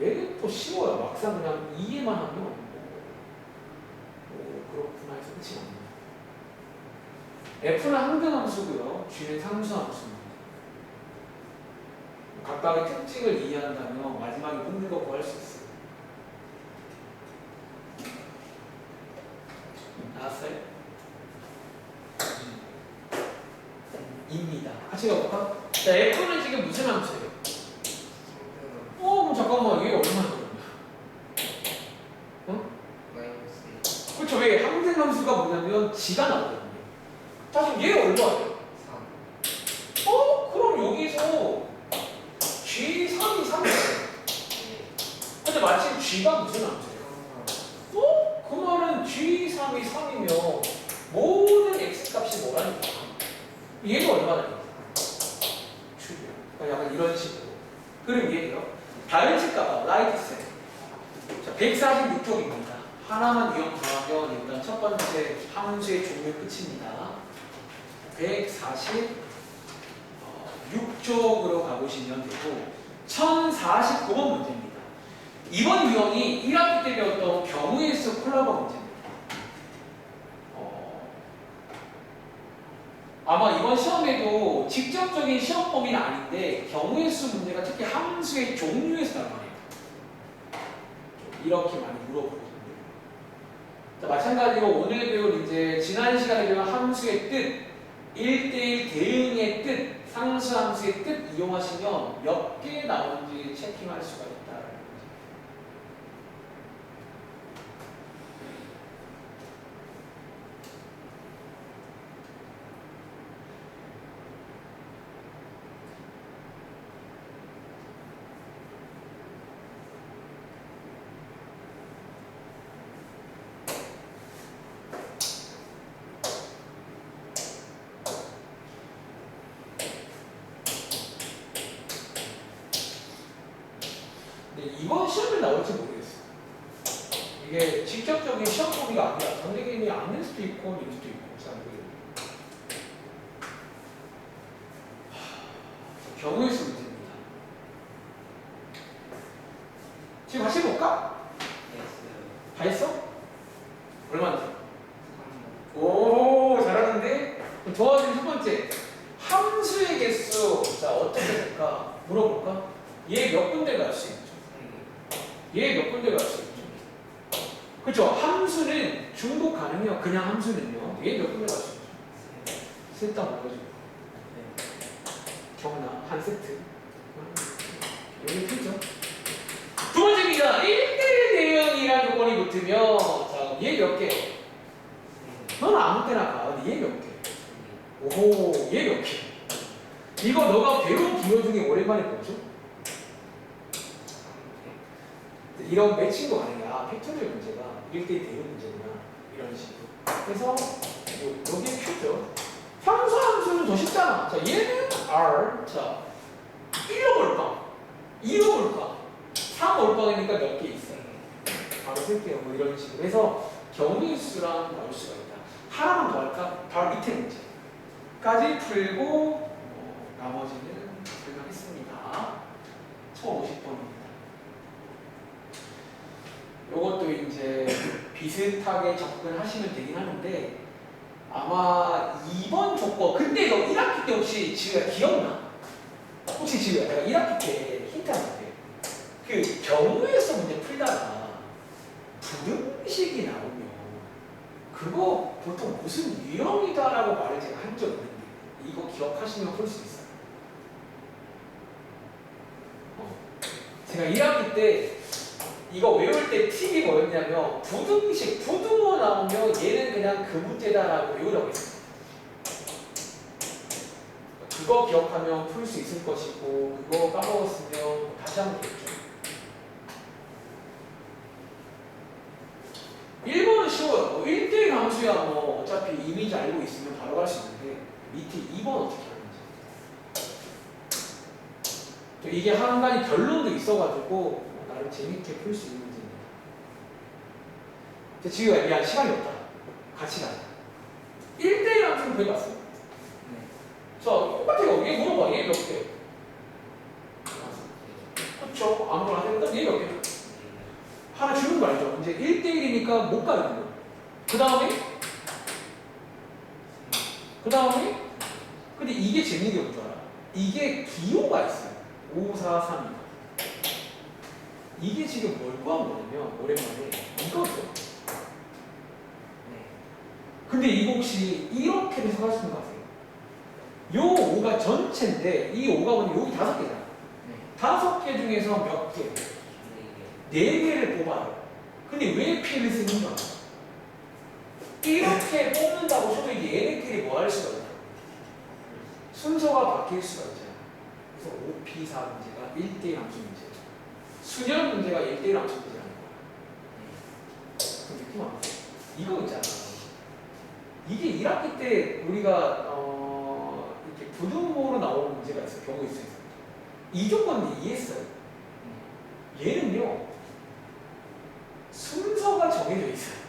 얘는 또 쉬워요. 막상 그냥 이해만 하면 그렇구나 해서 끝이 납니다. F는 항등함수고요. G는 상수함수입니다. 각각의 특징을 이해한다면 마지막에 묻는 거 구할 수 있어요. 나왔어요? 입니다. 같이 가볼까? 자, F는 지금 무슨 함수예요? 그럼 잠깐만, 얘 얼마나 그러냐? 응? 그렇죠. 왜 항등함수가 뭐냐면 G가 나오거든요. 자, 지금 얘 얼마예요? 3. 그럼 여기서 G3이 3이에요. 근데 마침 G가 무슨 함수예요? 그 말은 G3이 3이면 모든 X값이 뭐라니까? 얘가 얼마나 돼요? 그러니까 약간 이런 식으로. 그럼 이해돼요? 다른 식값, 라이트 셋. 자, 146쪽입니다. 하나만 이용 더하면 일단 첫 번째 함수의 종류 끝입니다. 146쪽으로 가보시면 되고 1049번 문제입니다. 이번 유형이 1학기 때 배웠던 경우의 수 콜라보 문제입니다. 아마 이번 시험에도 직접적인 시험 범위는 아닌데 경우의 수 문제가 특히 함수의 종류에서 나와요. 이렇게 많이 물어보거든요. 자, 마찬가지로 오늘 배울 이제 지난 시간에 배운 함수의 뜻, 1대1 대응의 뜻, 상수함수의 뜻 이용하시면 몇 개 나오는지 체킹할 수가 있다라는 거죠. 이번 시험에 나올지 모르겠어요. 이게 직접적인 시험 범위가 아니라 선생님이 안 낼 수도 있고 낼 수도 있고 잘 모르겠어요. 경우의 수 문제입니다. 지금 같이 해볼까? 다 했어? 얼마인데? 오, 잘하는데? 그럼 도와준 첫 번째. 함수의 개수. 자, 어떻게 될까? 물어볼까? 얘 몇 군데 갈 수 있죠? 얘 몇 군데 갈 수 있죠? 그렇죠? 함수는 중복 가능해요. 그냥 함수는요. 얘 몇 군데 갈 수 있죠? 셋다 먹어주고. 경나 한 세트. 여기 틀죠? 두 번째입니다. 1대1 대응이라는 조건이 붙으면 자, 얘 몇 개? 너는 아무 때나 가. 근데 얘 몇 개? 오호, 얘 몇 개? 이거 너가 배운 기호 중에 오랜만에 보죠? 이런 매칭도 가능해. 팩토리얼 문제가 1대1 대응 문제구나. 이런 식으로. 그래서 여기에 큐죠. 평소함수는 더 쉽잖아. 자, 얘는 R. 자, 1로 올방, 2로 올방, 3 올방이니까 몇 개 있어요. 바로 쓸게요. 뭐 이런 식으로 해서 경우의 수랑 나올 수가 있다. 하나만 더 할까? 바로 밑에 문제까지 풀고 나머지는 설명했습니다. 1050번입니다. 요것도 이제 비슷하게 접근하시면 되긴 하는데 아마 2번 조건 근데 너 1학기 때 혹시 지우야 기억나? 혹시 지우야 내가 1학기 때 힌트 한테 그 경우에서 문제 풀다가 부등식이 나오면 그거 보통 무슨 유형이다라고 말을 제가 한 적이 있는데 이거 기억하시면 풀 수 있어요. 제가 1학기 때 이거 외울 때 팁이 뭐였냐면 부등식, 부등호 나오면 얘는 그냥 그 문제다라고 외우라고 했어요. 그거 기억하면 풀 수 있을 것이고 그거 까먹었으면 다시 하면 되겠죠. 1번은 쉬워요. 뭐 1대1 함수야 뭐 어차피 이미지 알고 있으면 바로 갈 수 있는데 밑에 2번 어떻게 하는지 이게 한 가지 결론도 있어가지고 나름 재밌게 풀 수 있는 문제입니다. 지금 미안 시간이 없다. 같이 가자. 1대1 함수는 거의 봤어. 자, 똑같아요. 얘 물어봐. 얘 몇 개? 그렇죠. 아무거나 하니까 얘 몇 개? 하나 주는 거 알죠? 이제 1대1이니까 못 가는 거. 그 다음에 근데 이게 재밌는 게 뭔지 알아? 이게 기호가 있어요. 5, 4, 3, 2. 이게 지금 뭘 구한 거냐면 오랜만에 이거죠. 근데 이거 혹시 이렇게 해석할 수 있는 거 아세요? 요 5가 전체인데 이 5가 뭐냐면 여기 5개잖아. 5개 중에서 몇 개? 4개를 뽑아요. 근데 왜 P를 쓰는 거야? 이렇게 뽑는다고 쳐도 얘네끼리 뭐 할 수가 있나? 순서가 바뀔 수가 있잖아. 그래서 5P4 문제가 1대1 함수 문제. 수열 문제가 1대1 함수 문제라는 거야. 그 느낌 안 오죠? 이거 있잖아. 이게 1학기 때 우리가 이렇게 부등호로 나오는 문제가 있어요. 경우 있어요. 이 조건은 이해했어요. 얘는요. 순서가 정해져 있어요.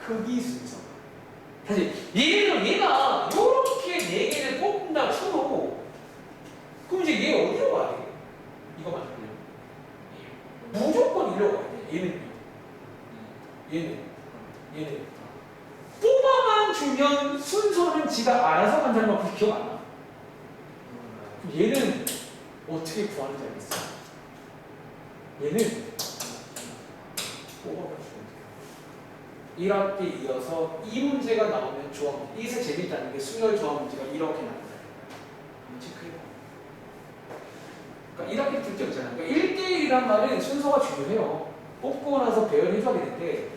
크기 순서가. 사실 얘가 이렇게 4개를 뽑는다 쳐도 그럼 이제 얘 어디로 가야 돼? 이거 맞아요. 무조건 이리로 가야 돼. 얘는 뽑아만 주면 순서는 지가 알아서 간다는 거 기억 안 나? 그럼 얘는 어떻게 구하는지 알겠어? 얘는 뽑아만 주면 돼요. 1학기 이어서 이 문제가 나오면 조합 문제. 이게 재밌다는 게 수열 조합 문제가 이렇게 나온다. 한번 체크해봐. 그러니까 1학기 특징 있잖아요. 그러니까 1대1이란 말은 순서가 중요해요. 뽑고 나서 배열해줘야 되는데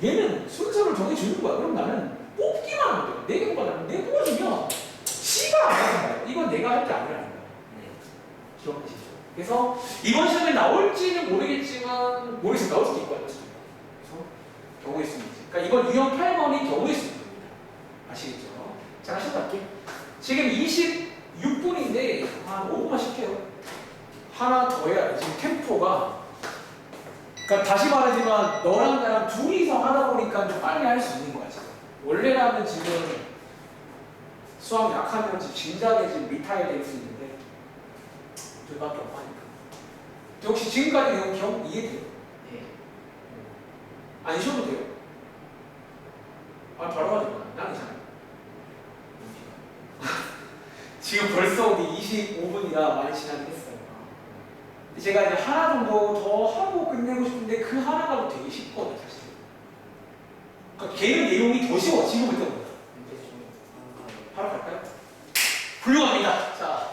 얘는 순서를 정해주는 거야. 그럼 나는 뽑기만 하면 돼요. 4개 뽑아달라면 4개 뽑아주면 지가 알아서 봐요. 이건 내가 할 게 아니라는 거야. 기억하시죠? 그래서 이번 시험에 나올지는 모르겠지만 나올 수도 있고 안 나올 수도 있고. 그래서 경우의 수 문제. 그러니까 이번 유형 8번이 경우의 수 문제입니다. 아시겠죠? 자, 다시 갈게. 지금 26분인데 한 5분만 쉴게요. 하나 더 해야 돼. 지금 템포가 그러니까 다시 말하지만 너랑 나랑 둘이서 하다 보니까 좀 빨리 할 수 있는 거야 지금. 원래라면 지금 수학 약하면 지금 진작에 지금 리타이어 될 수 있는데 둘밖에 없고 하니까. 혹시 지금까지 내용 기억 이해돼요? 네. 안 쉬어도 돼요? 아, 바로 가지고 난 괜찮아요. 지금 벌써 우리 25분이라 많이 지나긴 했어요. 제가 이제 하나 정도 더 하고 끝내고 싶은데 그 하나가 되게 쉽거든요, 사실. 그러니까 걔는 내용이 더 쉬워, 지금부터보다. 문제 중 바로 갈까요? 훌륭합니다. 자,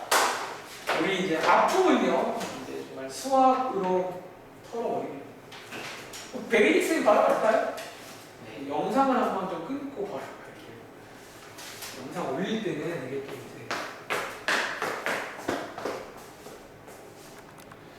우리 이제 앞부분요. 이제 정말 수학으로 털어버립니다. 베이직스는 바로 갈까요? 네. 영상을 한번 좀 끊고 바로 갈게요. 영상 올릴 때는 이게 좀